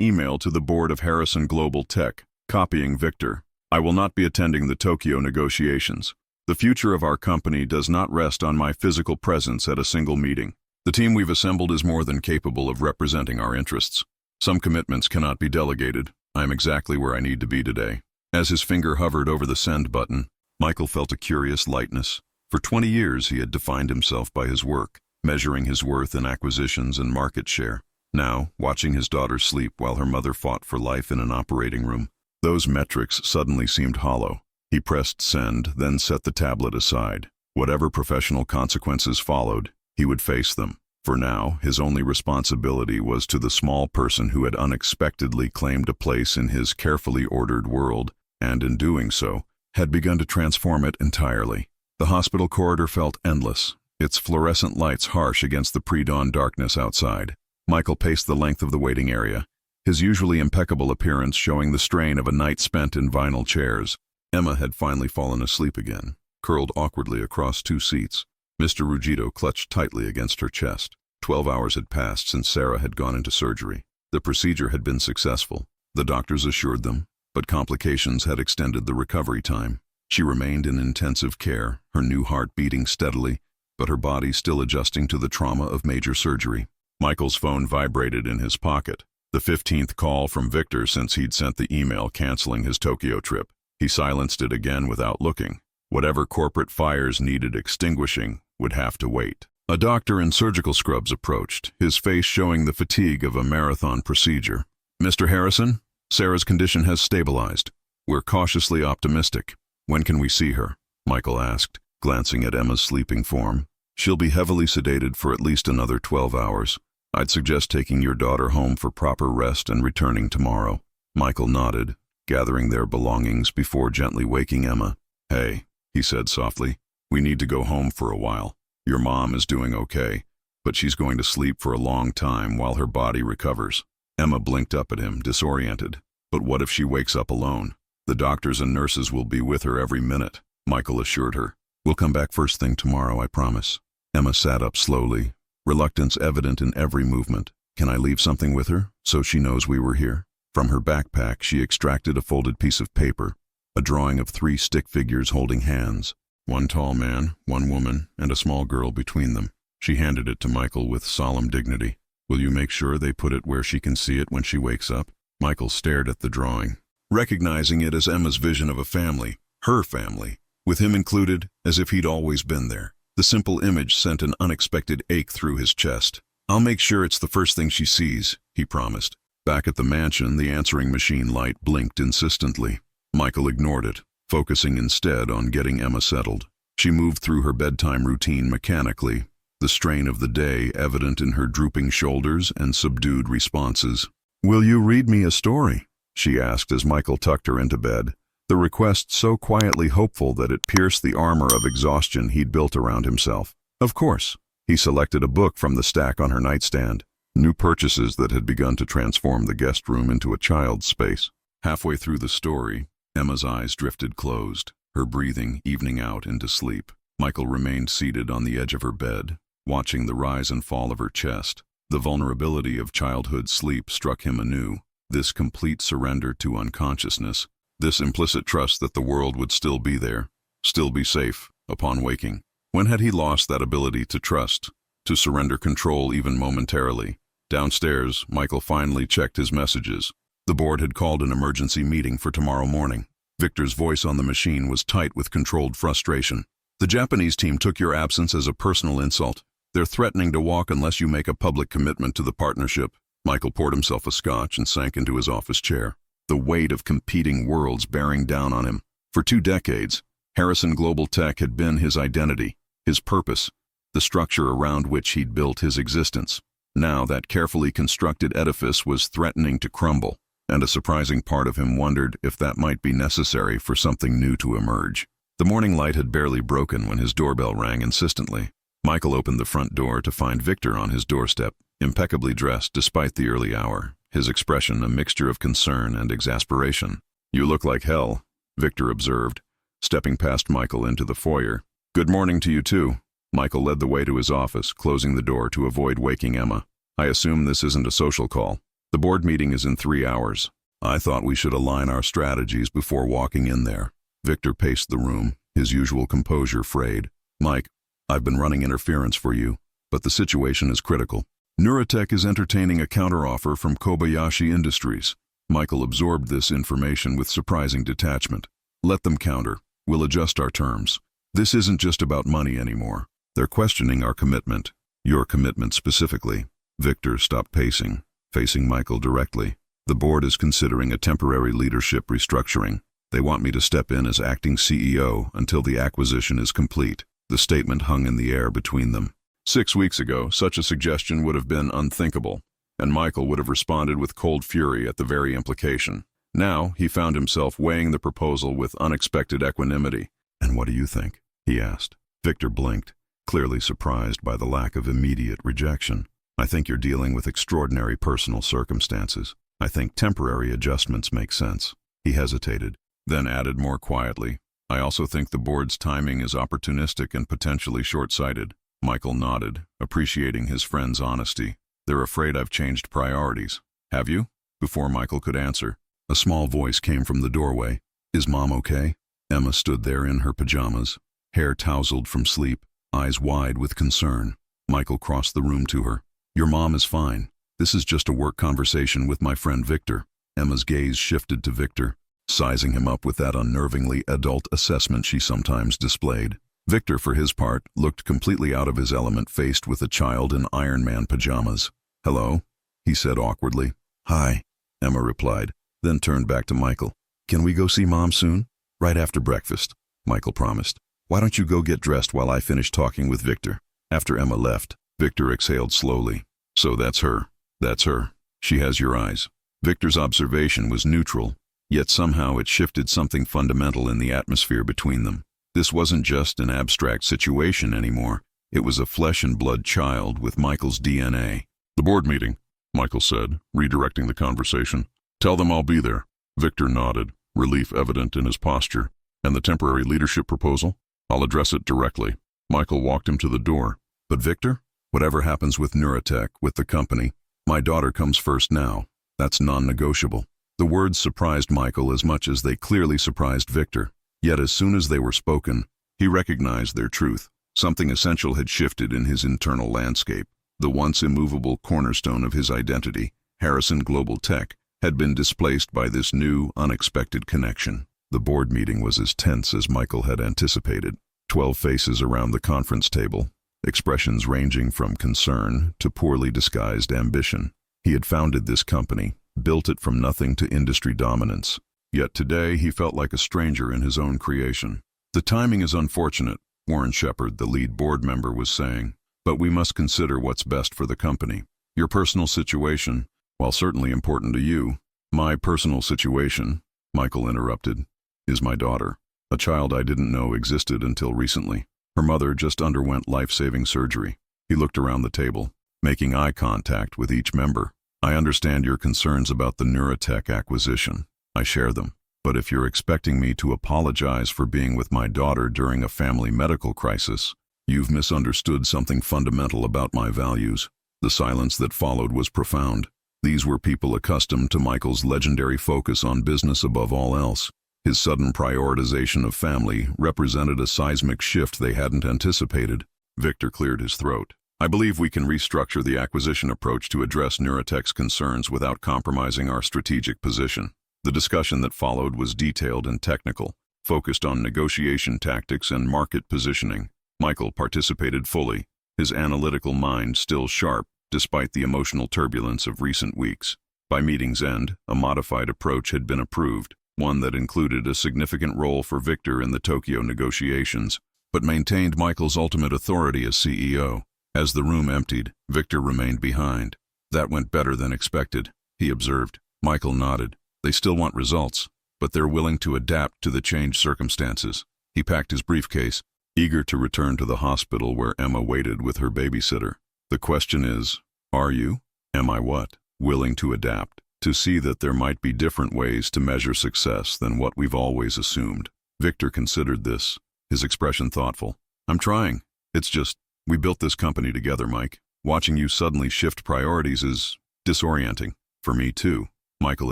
email to the board of Harrison Global Tech, copying Victor. I will not be attending the Tokyo negotiations. The future of our company does not rest on my physical presence at a single meeting. The team we've assembled is more than capable of representing our interests. Some commitments cannot be delegated. I am exactly where I need to be today. As his finger hovered over the send button, Michael felt a curious lightness. For 20 years he had defined himself by his work, measuring his worth in acquisitions and market share. Now, watching his daughter sleep while her mother fought for life in an operating room, those metrics suddenly seemed hollow. He pressed send, then set the tablet aside. Whatever professional consequences followed, he would face them. For now, his only responsibility was to the small person who had unexpectedly claimed a place in his carefully ordered world, and in doing so, had begun to transform it entirely. The hospital corridor felt endless, its fluorescent lights harsh against the pre-dawn darkness outside. Michael paced the length of the waiting area, his usually impeccable appearance showing the strain of a night spent in vinyl chairs. Emma had finally fallen asleep again, curled awkwardly across 2 seats. Mr. Ruggiero clutched tightly against her chest. 12 hours had passed since Sarah had gone into surgery. The procedure had been successful, the doctors assured them, but complications had extended the recovery time. She remained in intensive care, her new heart beating steadily, but her body still adjusting to the trauma of major surgery. Michael's phone vibrated in his pocket, the 15th call from Victor since he'd sent the email canceling his Tokyo trip. He silenced it again without looking. Whatever corporate fires needed extinguishing would have to wait. A doctor in surgical scrubs approached, his face showing the fatigue of a marathon procedure. Mr. Harrison, Sarah's condition has stabilized. We're cautiously optimistic. When can we see her? Michael asked, glancing at Emma's sleeping form. She'll be heavily sedated for at least another 12 hours. I'd suggest taking your daughter home for proper rest and returning tomorrow. Michael nodded, gathering their belongings before gently waking Emma. Hey, he said softly, we need to go home for a while. Your mom is doing okay, but she's going to sleep for a long time while her body recovers. Emma blinked up at him, disoriented. But what if she wakes up alone? The doctors and nurses will be with her every minute, Michael assured her. We'll come back first thing tomorrow, I promise. Emma sat up slowly, reluctance evident in every movement. Can I leave something with her, so she knows we were here? From her backpack, she extracted a folded piece of paper, a drawing of 3 stick figures holding hands. One tall man, one woman, and a small girl between them. She handed it to Michael with solemn dignity. Will you make sure they put it where she can see it when she wakes up? Michael stared at the drawing, recognizing it as Emma's vision of a family, her family, with him included, as if he'd always been there. The simple image sent an unexpected ache through his chest. I'll make sure it's the first thing she sees, he promised. Back at the mansion, the answering machine light blinked insistently. Michael ignored it, focusing instead on getting Emma settled. She moved through her bedtime routine mechanically, the strain of the day evident in her drooping shoulders and subdued responses. Will you read me a story? She asked as Michael tucked her into bed, the request so quietly hopeful that it pierced the armor of exhaustion he'd built around himself. Of course. He selected a book from the stack on her nightstand, new purchases that had begun to transform the guest room into a child's space. Halfway through the story, Emma's eyes drifted closed, her breathing evening out into sleep. Michael remained seated on the edge of her bed, watching the rise and fall of her chest. The vulnerability of childhood sleep struck him anew, this complete surrender to unconsciousness, this implicit trust that the world would still be there, still be safe, upon waking. When had he lost that ability to trust, to surrender control even momentarily? Downstairs, Michael finally checked his messages. The board had called an emergency meeting for tomorrow morning. Victor's voice on the machine was tight with controlled frustration. The Japanese team took your absence as a personal insult. They're threatening to walk unless you make a public commitment to the partnership. Michael poured himself a scotch and sank into his office chair, the weight of competing worlds bearing down on him. For 2 decades, Harrison Global Tech had been his identity, his purpose, the structure around which he'd built his existence. Now that carefully constructed edifice was threatening to crumble, and a surprising part of him wondered if that might be necessary for something new to emerge. The morning light had barely broken when his doorbell rang insistently. Michael opened the front door to find Victor on his doorstep, impeccably dressed despite the early hour, his expression a mixture of concern and exasperation. You look like hell, Victor observed, stepping past Michael into the foyer. Good morning to you too. Michael led the way to his office, closing the door to avoid waking Emma. I assume this isn't a social call. The board meeting is in 3 hours. I thought we should align our strategies before walking in there. Victor paced the room, his usual composure frayed. Mike, I've been running interference for you, but the situation is critical. Neuratech is entertaining a counteroffer from Kobayashi Industries. Michael absorbed this information with surprising detachment. Let them counter. We'll adjust our terms. This isn't just about money anymore. They're questioning our commitment. Your commitment specifically. Victor stopped pacing, facing Michael directly. The board is considering a temporary leadership restructuring. They want me to step in as acting CEO until the acquisition is complete. The statement hung in the air between them. 6 weeks ago, such a suggestion would have been unthinkable, and Michael would have responded with cold fury at the very implication. Now, he found himself weighing the proposal with unexpected equanimity. "And what do you think?" he asked. Victor blinked, clearly surprised by the lack of immediate rejection. "I think you're dealing with extraordinary personal circumstances. I think temporary adjustments make sense." He hesitated, then added more quietly, "I also think the board's timing is opportunistic and potentially short-sighted." Michael nodded, appreciating his friend's honesty. "They're afraid I've changed priorities." "Have you?" Before Michael could answer, a small voice came from the doorway. "Is Mom okay?" Emma stood there in her pajamas, hair tousled from sleep, eyes wide with concern. Michael crossed the room to her. "Your mom is fine. This is just a work conversation with my friend Victor." Emma's gaze shifted to Victor, sizing him up with that unnervingly adult assessment she sometimes displayed. Victor, for his part, looked completely out of his element faced with a child in Iron Man pajamas. "Hello?" he said awkwardly. "Hi," Emma replied, then turned back to Michael. "Can we go see Mom soon?" "Right after breakfast," Michael promised. "Why don't you go get dressed while I finish talking with Victor?" After Emma left, Victor exhaled slowly. "So that's her. That's her. She has your eyes." Victor's observation was neutral, yet somehow it shifted something fundamental in the atmosphere between them. This wasn't just an abstract situation anymore. It was a flesh-and-blood child with Michael's DNA. "The board meeting," Michael said, redirecting the conversation. "Tell them I'll be there." Victor nodded, relief evident in his posture. "And the temporary leadership proposal? I'll address it directly." Michael walked him to the door. "But Victor, whatever happens with Neuratech, with the company, my daughter comes first now. That's non-negotiable." The words surprised Michael as much as they clearly surprised Victor. Yet as soon as they were spoken, he recognized their truth. Something essential had shifted in his internal landscape. The once immovable cornerstone of his identity, Harrison Global Tech, had been displaced by this new, unexpected connection. The board meeting was as tense as Michael had anticipated. 12 faces around the conference table, expressions ranging from concern to poorly disguised ambition. He had founded this company, built it from nothing to industry dominance. Yet today he felt like a stranger in his own creation. "The timing is unfortunate," Warren Shepard, the lead board member, was saying, "but we must consider what's best for the company. Your personal situation, while certainly important to you—" "My personal situation," Michael interrupted, "is my daughter, a child I didn't know existed until recently. Her mother just underwent life-saving surgery." He looked around the table, making eye contact with each member. "I understand your concerns about the Neuratech acquisition. I share them. But if you're expecting me to apologize for being with my daughter during a family medical crisis, you've misunderstood something fundamental about my values." The silence that followed was profound. These were people accustomed to Michael's legendary focus on business above all else. His sudden prioritization of family represented a seismic shift they hadn't anticipated. Victor cleared his throat. "I believe we can restructure the acquisition approach to address Neuratech's concerns without compromising our strategic position." The discussion that followed was detailed and technical, focused on negotiation tactics and market positioning. Michael participated fully, his analytical mind still sharp despite the emotional turbulence of recent weeks. By meeting's end, a modified approach had been approved, one that included a significant role for Victor in the Tokyo negotiations, but maintained Michael's ultimate authority as CEO. As the room emptied, Victor remained behind. "That went better than expected," he observed. Michael nodded. "They still want results, but they're willing to adapt to the changed circumstances." He packed his briefcase, eager to return to the hospital where Emma waited with her babysitter. "The question is, are you? Am I what? Willing to adapt, to see that there might be different ways to measure success than what we've always assumed." Victor considered this, his expression thoughtful. "I'm trying," It's just, we built this company together, Mike. Watching you suddenly shift priorities is disorienting. For me too, Michael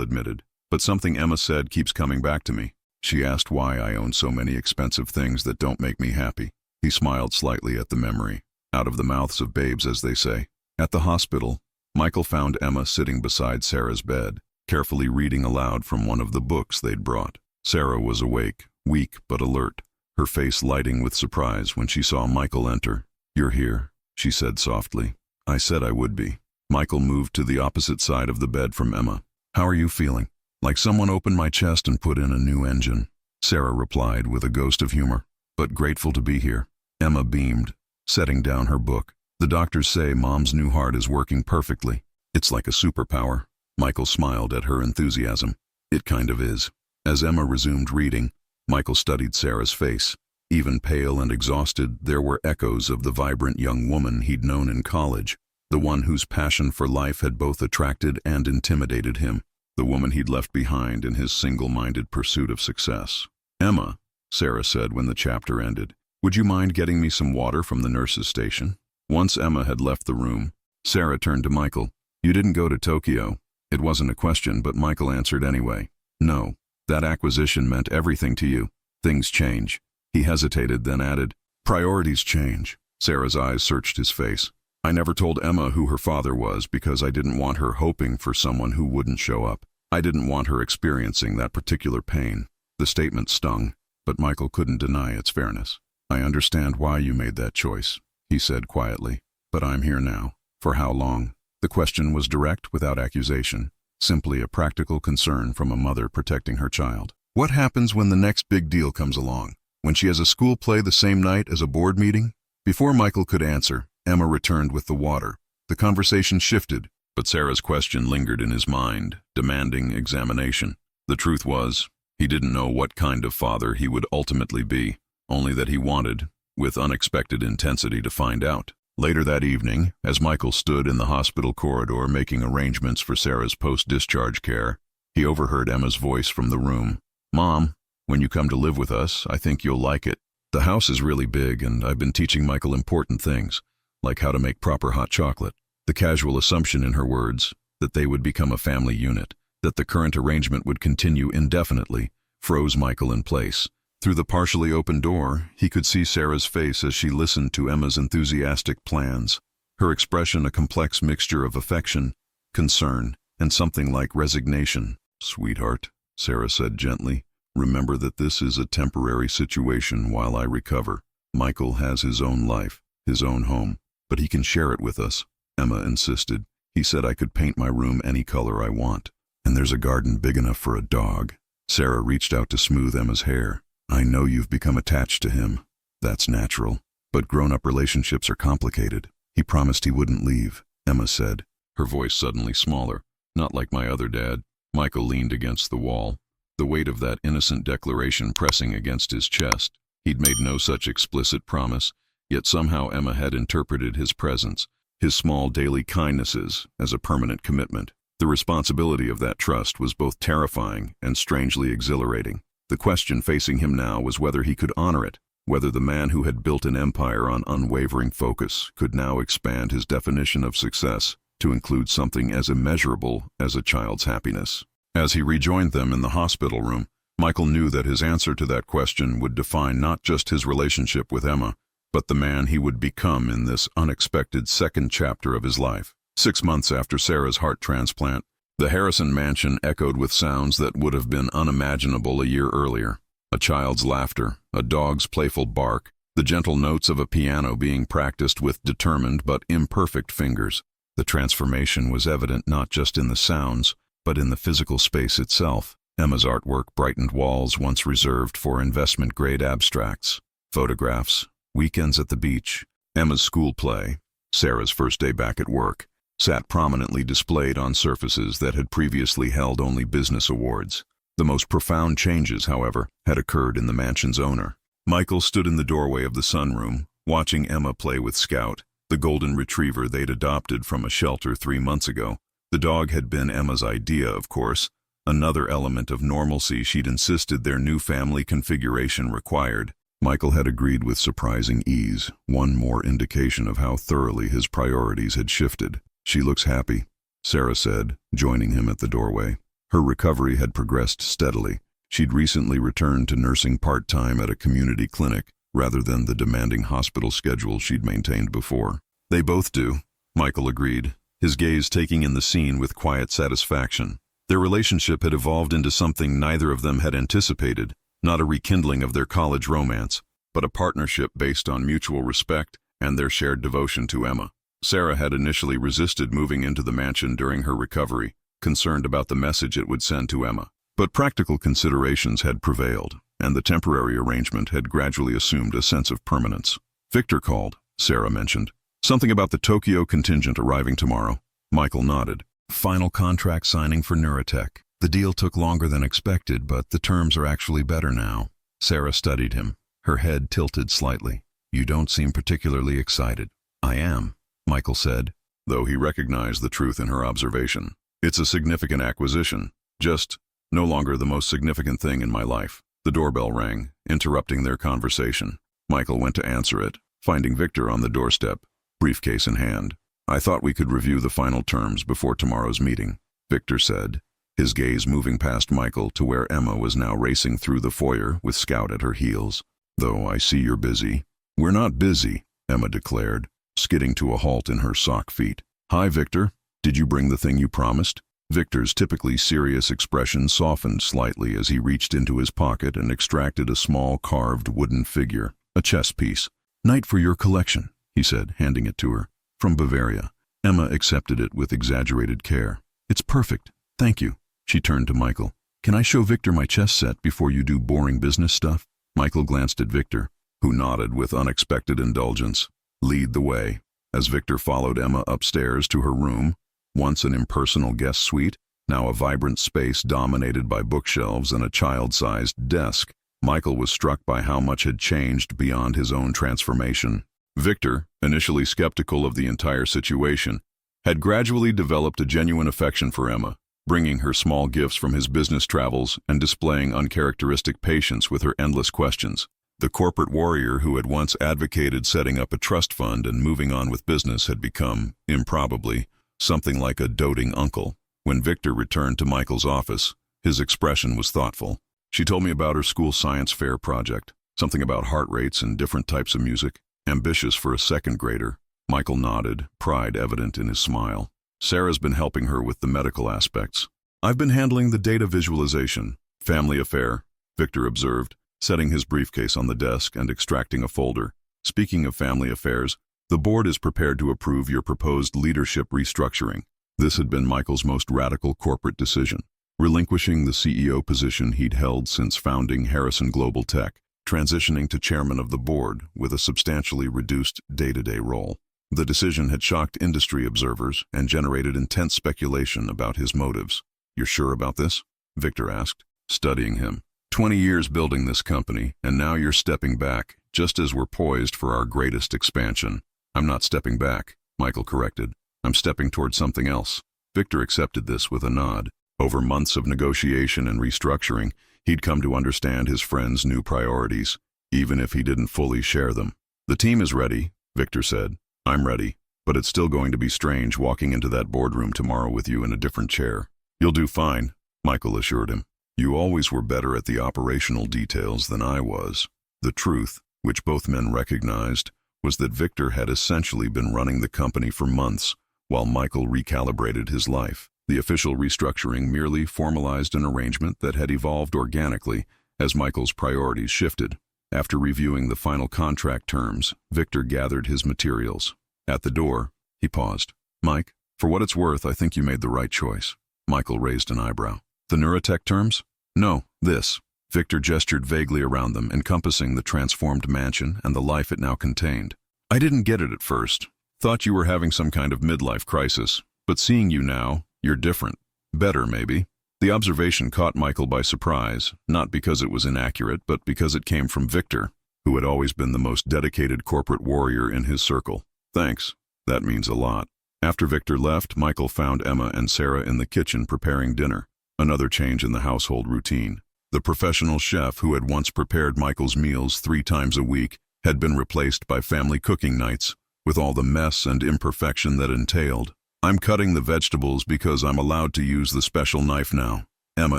admitted. But something Emma said keeps coming back to me. She asked why I own so many expensive things that don't make me happy. He smiled slightly at the memory. Out of the mouths of babes, as they say. At the hospital, Michael found Emma sitting beside Sarah's bed, carefully reading aloud from one of the books they'd brought. Sarah was awake, weak but alert, her face lighting with surprise when she saw Michael enter. "You're here," she said softly. "I said I would be." Michael moved to the opposite side of the bed from Emma. "How are you feeling?" "Like someone opened my chest and put in a new engine," Sarah replied with a ghost of humor. "But grateful to be here." Emma beamed, setting down her book. "The doctors say Mom's new heart is working perfectly. It's like a superpower." Michael smiled at her enthusiasm. "It kind of is." As Emma resumed reading, Michael studied Sarah's face. Even pale and exhausted, there were echoes of the vibrant young woman he'd known in college, the one whose passion for life had both attracted and intimidated him, the woman he'd left behind in his single-minded pursuit of success. "Emma," Sarah said when the chapter ended, "would you mind getting me some water from the nurse's station?" Once Emma had left the room, Sarah turned to Michael. "You didn't go to Tokyo." It wasn't a question, but Michael answered anyway. "No. That acquisition meant everything to you. Things change." He hesitated, then added, "Priorities change." Sarah's eyes searched his face. "I never told Emma who her father was because I didn't want her hoping for someone who wouldn't show up. I didn't want her experiencing that particular pain." The statement stung, but Michael couldn't deny its fairness. "I understand why you made that choice," he said quietly. "But I'm here now. For how long?" The question was direct, without accusation, simply a practical concern from a mother protecting her child. "What happens when the next big deal comes along? When she has a school play the same night as a board meeting?" Before Michael could answer, Emma returned with the water. The conversation shifted, but Sarah's question lingered in his mind, demanding examination. The truth was, he didn't know what kind of father he would ultimately be, only that he wanted, with unexpected intensity, to find out. Later that evening, as Michael stood in the hospital corridor making arrangements for Sarah's post-discharge care, he overheard Emma's voice from the room. "Mom, when you come to live with us, I think you'll like it. The house is really big, and I've been teaching Michael important things, like how to make proper hot chocolate." The casual assumption in her words, that they would become a family unit, that the current arrangement would continue indefinitely, froze Michael in place. Through the partially open door, he could see Sarah's face as she listened to Emma's enthusiastic plans, her expression a complex mixture of affection, concern, and something like resignation. "Sweetheart," Sarah said gently, "remember that this is a temporary situation while I recover. Michael has his own life, his own home, but he can share it with us," Emma insisted. "He said I could paint my room any color I want, and there's a garden big enough for a dog." Sarah reached out to smooth Emma's hair. "I know you've become attached to him. That's natural. But grown-up relationships are complicated. He promised he wouldn't leave," Emma said, her voice suddenly smaller. "Not like my other dad." Michael leaned against the wall, the weight of that innocent declaration pressing against his chest. He'd made no such explicit promise, yet somehow Emma had interpreted his presence, his small daily kindnesses, as a permanent commitment. The responsibility of that trust was both terrifying and strangely exhilarating. The question facing him now was whether he could honor it, whether the man who had built an empire on unwavering focus could now expand his definition of success to include something as immeasurable as a child's happiness. As he rejoined them in the hospital room, Michael knew that his answer to that question would define not just his relationship with Emma, but the man he would become in this unexpected second chapter of his life. 6 months after Sarah's heart transplant, the Harrison mansion echoed with sounds that would have been unimaginable a year earlier. A child's laughter, a dog's playful bark, the gentle notes of a piano being practiced with determined but imperfect fingers. The transformation was evident not just in the sounds, but in the physical space itself. Emma's artwork brightened walls once reserved for investment-grade abstracts, photographs, weekends at the beach. Emma's school play, Sarah's first day back at work, sat prominently displayed on surfaces that had previously held only business awards. The most profound changes, however, had occurred in the mansion's owner. Michael stood in the doorway of the sunroom, watching Emma play with Scout, the golden retriever they'd adopted from a shelter 3 months ago. The dog had been Emma's idea, of course, another element of normalcy she'd insisted their new family configuration required. Michael had agreed with surprising ease, one more indication of how thoroughly his priorities had shifted. "She looks happy," Sarah said, joining him at the doorway. Her recovery had progressed steadily. She'd recently returned to nursing part-time at a community clinic, rather than the demanding hospital schedule she'd maintained before. "They both do," Michael agreed, his gaze taking in the scene with quiet satisfaction. Their relationship had evolved into something neither of them had anticipated, not a rekindling of their college romance, but a partnership based on mutual respect and their shared devotion to Emma. Sarah had initially resisted moving into the mansion during her recovery, concerned about the message it would send to Emma. But practical considerations had prevailed, and the temporary arrangement had gradually assumed a sense of permanence. "Victor called," Sarah mentioned. "Something about the Tokyo contingent arriving tomorrow." Michael nodded. "Final contract signing for Neurotech. The deal took longer than expected, but the terms are actually better now." Sarah studied him, her head tilted slightly. "You don't seem particularly excited." "I am," Michael said, though he recognized the truth in her observation. "It's a significant acquisition, just no longer the most significant thing in my life." The doorbell rang, interrupting their conversation. Michael went to answer it, finding Victor on the doorstep, briefcase in hand. "I thought we could review the final terms before tomorrow's meeting," Victor said, his gaze moving past Michael to where Emma was now racing through the foyer with Scout at her heels. "Though I see you're busy." "We're not busy," Emma declared, skidding to a halt in her sock feet. "Hi, Victor. Did you bring the thing you promised?" Victor's typically serious expression softened slightly as he reached into his pocket and extracted a small carved wooden figure, a chess piece. "Knight for your collection," he said, handing it to her. "From Bavaria." Emma accepted it with exaggerated care. "It's perfect. Thank you." She turned to Michael. "Can I show Victor my chess set before you do boring business stuff?" Michael glanced at Victor, who nodded with unexpected indulgence. "Lead the way." As Victor followed Emma upstairs to her room, once an impersonal guest suite, now a vibrant space dominated by bookshelves and a child-sized desk, Michael was struck by how much had changed beyond his own transformation. Victor, initially skeptical of the entire situation, had gradually developed a genuine affection for Emma, bringing her small gifts from his business travels and displaying uncharacteristic patience with her endless questions. The corporate warrior who had once advocated setting up a trust fund and moving on with business had become, improbably, something like a doting uncle. When Victor returned to Michael's office, his expression was thoughtful. "She told me about her school science fair project, something about heart rates and different types of music. Ambitious for a second grader." Michael nodded, pride evident in his smile. "Sarah's been helping her with the medical aspects. I've been handling the data visualization." "Family affair," Victor observed, setting his briefcase on the desk and extracting a folder. "Speaking of family affairs, the board is prepared to approve your proposed leadership restructuring." This had been Michael's most radical corporate decision, relinquishing the CEO position he'd held since founding Harrison Global Tech, transitioning to chairman of the board with a substantially reduced day-to-day role. The decision had shocked industry observers and generated intense speculation about his motives. "You're sure about this?" Victor asked, studying him. 20 years building this company, and now you're stepping back, just as we're poised for our greatest expansion." "I'm not stepping back," Michael corrected. "I'm stepping toward something else." Victor accepted this with a nod. Over months of negotiation and restructuring, he'd come to understand his friend's new priorities, even if he didn't fully share them. "The team is ready," Victor said. "I'm ready, but it's still going to be strange walking into that boardroom tomorrow with you in a different chair." "You'll do fine," Michael assured him. "You always were better at the operational details than I was." The truth, which both men recognized, was that Victor had essentially been running the company for months, while Michael recalibrated his life. The official restructuring merely formalized an arrangement that had evolved organically as Michael's priorities shifted. After reviewing the final contract terms, Victor gathered his materials. At the door, he paused. "Mike, for what it's worth, I think you made the right choice." Michael raised an eyebrow. "The Neurotech terms?" "No, this." Victor gestured vaguely around them, encompassing the transformed mansion and the life it now contained. "I didn't get it at first. Thought you were having some kind of midlife crisis. But seeing you now, you're different. Better, maybe." The observation caught Michael by surprise, not because it was inaccurate, but because it came from Victor, who had always been the most dedicated corporate warrior in his circle. "Thanks. That means a lot." After Victor left, Michael found Emma and Sarah in the kitchen preparing dinner, another change in the household routine. The professional chef who had once prepared Michael's meals 3 times a week had been replaced by family cooking nights, with all the mess and imperfection that entailed. "I'm cutting the vegetables because I'm allowed to use the special knife now," Emma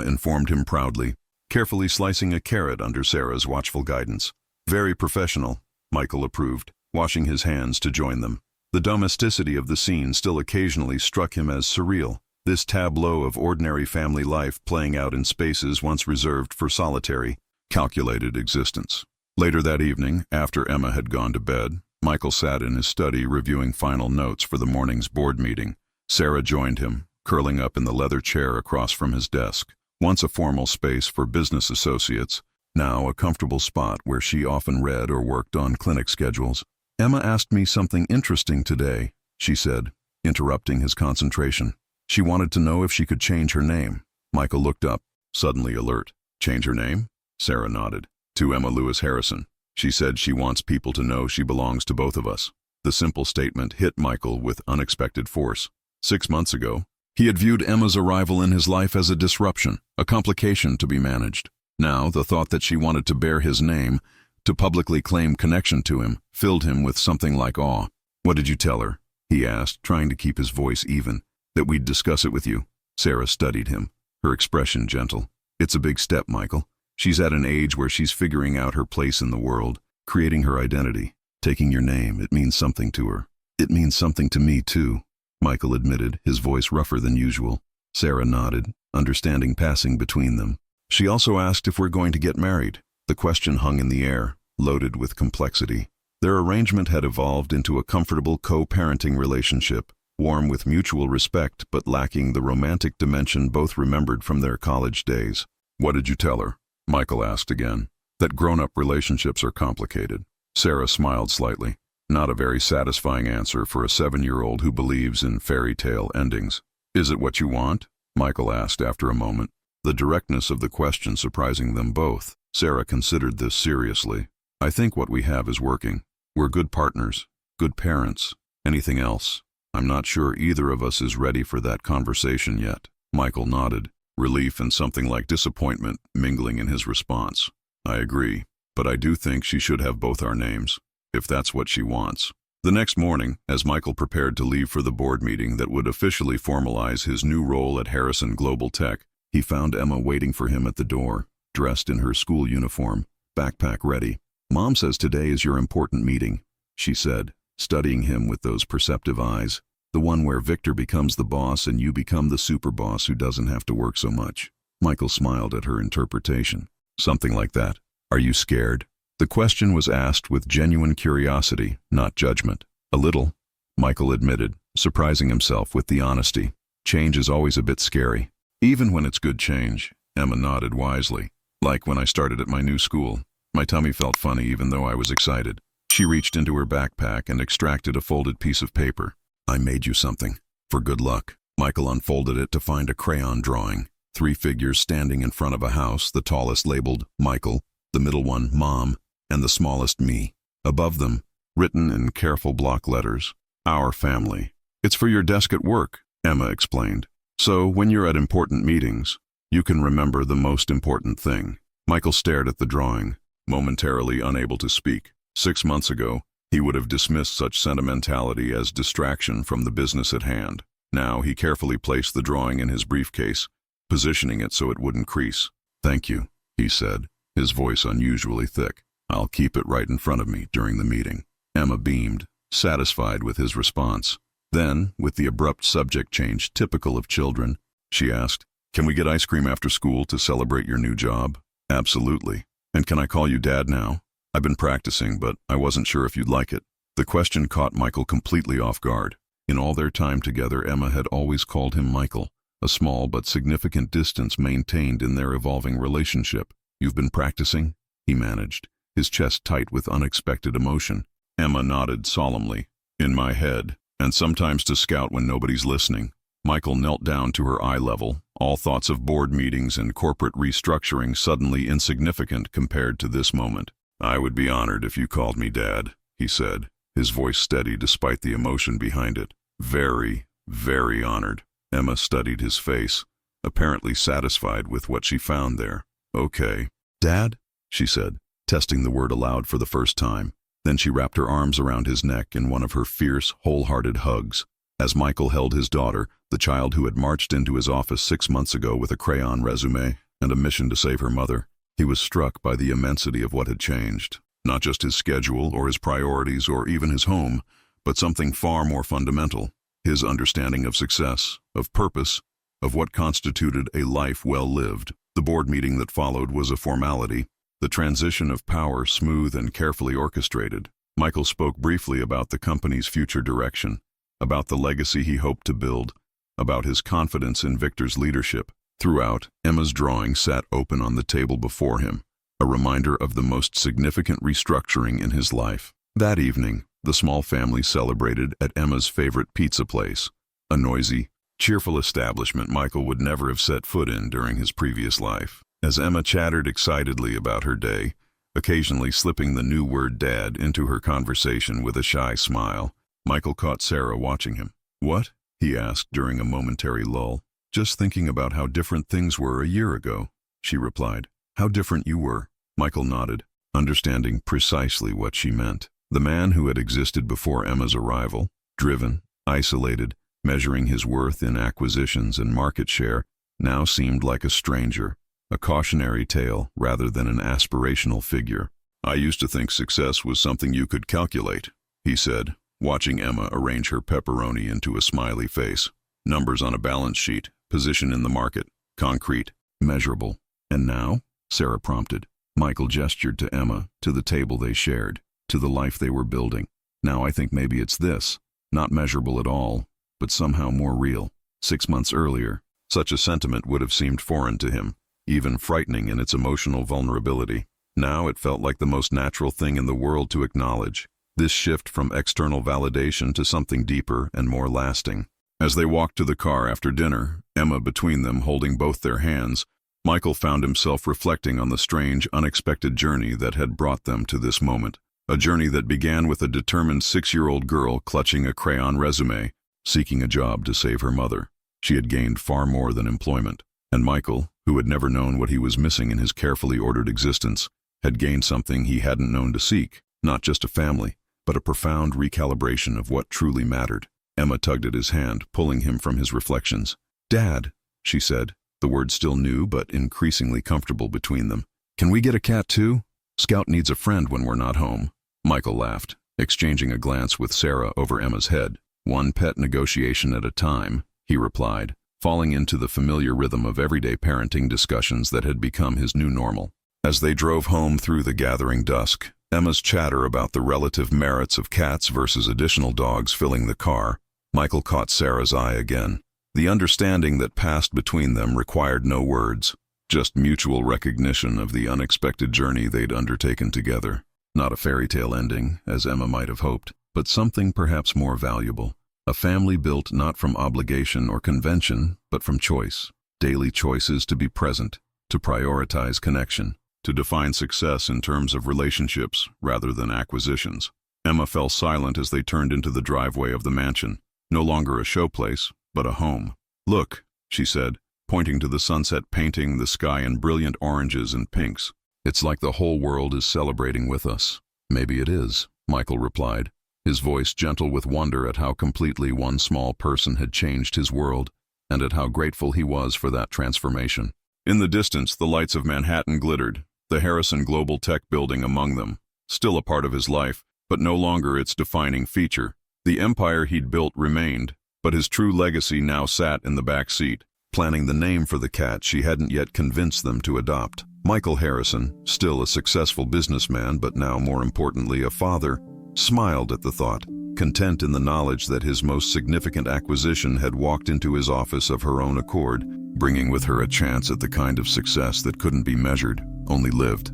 informed him proudly, carefully slicing a carrot under Sarah's watchful guidance. "Very professional," Michael approved, washing his hands to join them. The domesticity of the scene still occasionally struck him as surreal, this tableau of ordinary family life playing out in spaces once reserved for solitary, calculated existence. Later that evening, after Emma had gone to bed, Michael sat in his study reviewing final notes for the morning's board meeting. Sarah joined him, curling up in the leather chair across from his desk. Once a formal space for business associates, now a comfortable spot where she often read or worked on clinic schedules. "Emma asked me something interesting today," she said, interrupting his concentration. "She wanted to know if she could change her name." Michael looked up, suddenly alert. "Change her name?" Sarah nodded. "To Emma Lewis Harrison. She said she wants people to know she belongs to both of us." The simple statement hit Michael with unexpected force. 6 months ago, he had viewed Emma's arrival in his life as a disruption, a complication to be managed. Now, the thought that she wanted to bear his name, to publicly claim connection to him, filled him with something like awe. "What did you tell her?" he asked, trying to keep his voice even. "That we'd discuss it with you." Sarah studied him, her expression gentle. "It's a big step, Michael. She's at an age where she's figuring out her place in the world, creating her identity. Taking your name, it means something to her." "It means something to me, too," Michael admitted, his voice rougher than usual. Sarah nodded, understanding passing between them. "She also asked if we're going to get married." The question hung in the air, loaded with complexity. Their arrangement had evolved into a comfortable co-parenting relationship, warm with mutual respect but lacking the romantic dimension both remembered from their college days. "What did you tell her?" Michael asked again. "That grown-up relationships are complicated." Sarah smiled slightly. Not a very satisfying answer for a 7-year-old who believes in fairy tale endings. "Is it what you want?" Michael asked after a moment, the directness of the question surprising them both. Sarah considered this seriously. "I think what we have is working. We're good partners, good parents. Anything else? I'm not sure either of us is ready for that conversation yet." Michael nodded, relief and something like disappointment mingling in his response. "I agree, but I do think she should have both our names, if that's what she wants." The next morning, as Michael prepared to leave for the board meeting that would officially formalize his new role at Harrison Global Tech, he found Emma waiting for him at the door, dressed in her school uniform, backpack ready. "Mom says today is your important meeting," she said, studying him with those perceptive eyes. "The one where Victor becomes the boss and you become the super boss who doesn't have to work so much." Michael smiled at her interpretation. "Something like that. Are you scared?" The question was asked with genuine curiosity, not judgment. "A little," Michael admitted, surprising himself with the honesty. "Change is always a bit scary." "Even when it's good change," Emma nodded wisely. "Like when I started at my new school. My tummy felt funny even though I was excited." She reached into her backpack and extracted a folded piece of paper. "I made you something. For good luck." Michael unfolded it to find a crayon drawing. 3 figures standing in front of a house, the tallest labeled Michael, the middle one Mom, and the smallest me. Above them, written in careful block letters, "Our family." "It's for your desk at work," Emma explained. "So when you're at important meetings, you can remember the most important thing." Michael stared at the drawing, momentarily unable to speak. 6 months ago, he would have dismissed such sentimentality as distraction from the business at hand. Now he carefully placed the drawing in his briefcase, positioning it so it wouldn't crease. "Thank you," he said, his voice unusually thick. "I'll keep it right in front of me during the meeting." Emma beamed, satisfied with his response. Then, with the abrupt subject change typical of children, she asked, "Can we get ice cream after school to celebrate your new job?" "Absolutely. And can I call you Dad now? I've been practicing, but I wasn't sure if you'd like it." The question caught Michael completely off guard. In all their time together, Emma had always called him Michael, a small but significant distance maintained in their evolving relationship. "You've been practicing?" he managed, his chest tight with unexpected emotion. Emma nodded solemnly. "In my head, and sometimes to scout when nobody's listening." Michael knelt down to her eye level, all thoughts of board meetings and corporate restructuring suddenly insignificant compared to this moment. "I would be honored if you called me Dad," he said, his voice steady despite the emotion behind it. "Very, very honored." Emma studied his face, apparently satisfied with what she found there. Okay. Dad? She said, testing the word aloud for the first time. Then she wrapped her arms around his neck in one of her fierce, wholehearted hugs. As Michael held his daughter, the child who had marched into his office 6 months ago with a crayon resume and a mission to save her mother, he was struck by the immensity of what had changed. Not just his schedule or his priorities or even his home, but something far more fundamental. His understanding of success, of purpose, of what constituted a life well lived. The board meeting that followed was a formality, the transition of power smooth and carefully orchestrated. Michael spoke briefly about the company's future direction, about the legacy he hoped to build, about his confidence in Victor's leadership. Throughout, Emma's drawing sat open on the table before him, a reminder of the most significant restructuring in his life. That evening, the small family celebrated at Emma's favorite pizza place, a noisy, cheerful establishment Michael would never have set foot in during his previous life. As Emma chattered excitedly about her day, occasionally slipping the new word "dad" into her conversation with a shy smile, Michael caught Sarah watching him. "What?" he asked during a momentary lull. "Just thinking about how different things were a year ago," she replied. "How different you were." Michael nodded, understanding precisely what she meant. The man who had existed before Emma's arrival, driven, isolated, measuring his worth in acquisitions and market share, now seemed like a stranger, a cautionary tale rather than an aspirational figure. "I used to think success was something you could calculate," he said, watching Emma arrange her pepperoni into a smiley face. "Numbers on a balance sheet, position in the market, concrete, measurable." "And now?" Sarah prompted. Michael gestured to Emma, to the table they shared, to the life they were building. "Now I think maybe it's this, not measurable at all, but somehow more real." 6 months earlier, such a sentiment would have seemed foreign to him, even frightening in its emotional vulnerability. Now it felt like the most natural thing in the world to acknowledge, this shift from external validation to something deeper and more lasting. As they walked to the car after dinner, Emma between them holding both their hands, Michael found himself reflecting on the strange, unexpected journey that had brought them to this moment. A journey that began with a determined 6-year-old girl clutching a crayon resume, seeking a job to save her mother. She had gained far more than employment, and Michael, who had never known what he was missing in his carefully ordered existence, had gained something he hadn't known to seek, not just a family, but a profound recalibration of what truly mattered. Emma tugged at his hand, pulling him from his reflections. "Dad," she said, the word still new but increasingly comfortable between them. "Can we get a cat too? Scout needs a friend when we're not home." Michael laughed, exchanging a glance with Sarah over Emma's head. "One pet negotiation at a time," he replied, falling into the familiar rhythm of everyday parenting discussions that had become his new normal. As they drove home through the gathering dusk, Emma's chatter about the relative merits of cats versus additional dogs filling the car, Michael caught Sarah's eye again. The understanding that passed between them required no words, just mutual recognition of the unexpected journey they'd undertaken together. Not a fairy tale ending, as Emma might have hoped, but something perhaps more valuable. A family built not from obligation or convention, but from choice. Daily choices to be present, to prioritize connection, to define success in terms of relationships rather than acquisitions. Emma fell silent as they turned into the driveway of the mansion. No longer a showplace, but a home. "Look," she said, pointing to the sunset painting the sky in brilliant oranges and pinks. "It's like the whole world is celebrating with us." "Maybe it is," Michael replied, his voice gentle with wonder at how completely one small person had changed his world, and at how grateful he was for that transformation. In the distance, the lights of Manhattan glittered, the Harrison Global Tech building among them, still a part of his life, but no longer its defining feature. The empire he'd built remained, but his true legacy now sat in the back seat, planning the name for the cat she hadn't yet convinced them to adopt. Michael Harrison, still a successful businessman but now more importantly a father, smiled at the thought, content in the knowledge that his most significant acquisition had walked into his office of her own accord, bringing with her a chance at the kind of success that couldn't be measured, only lived.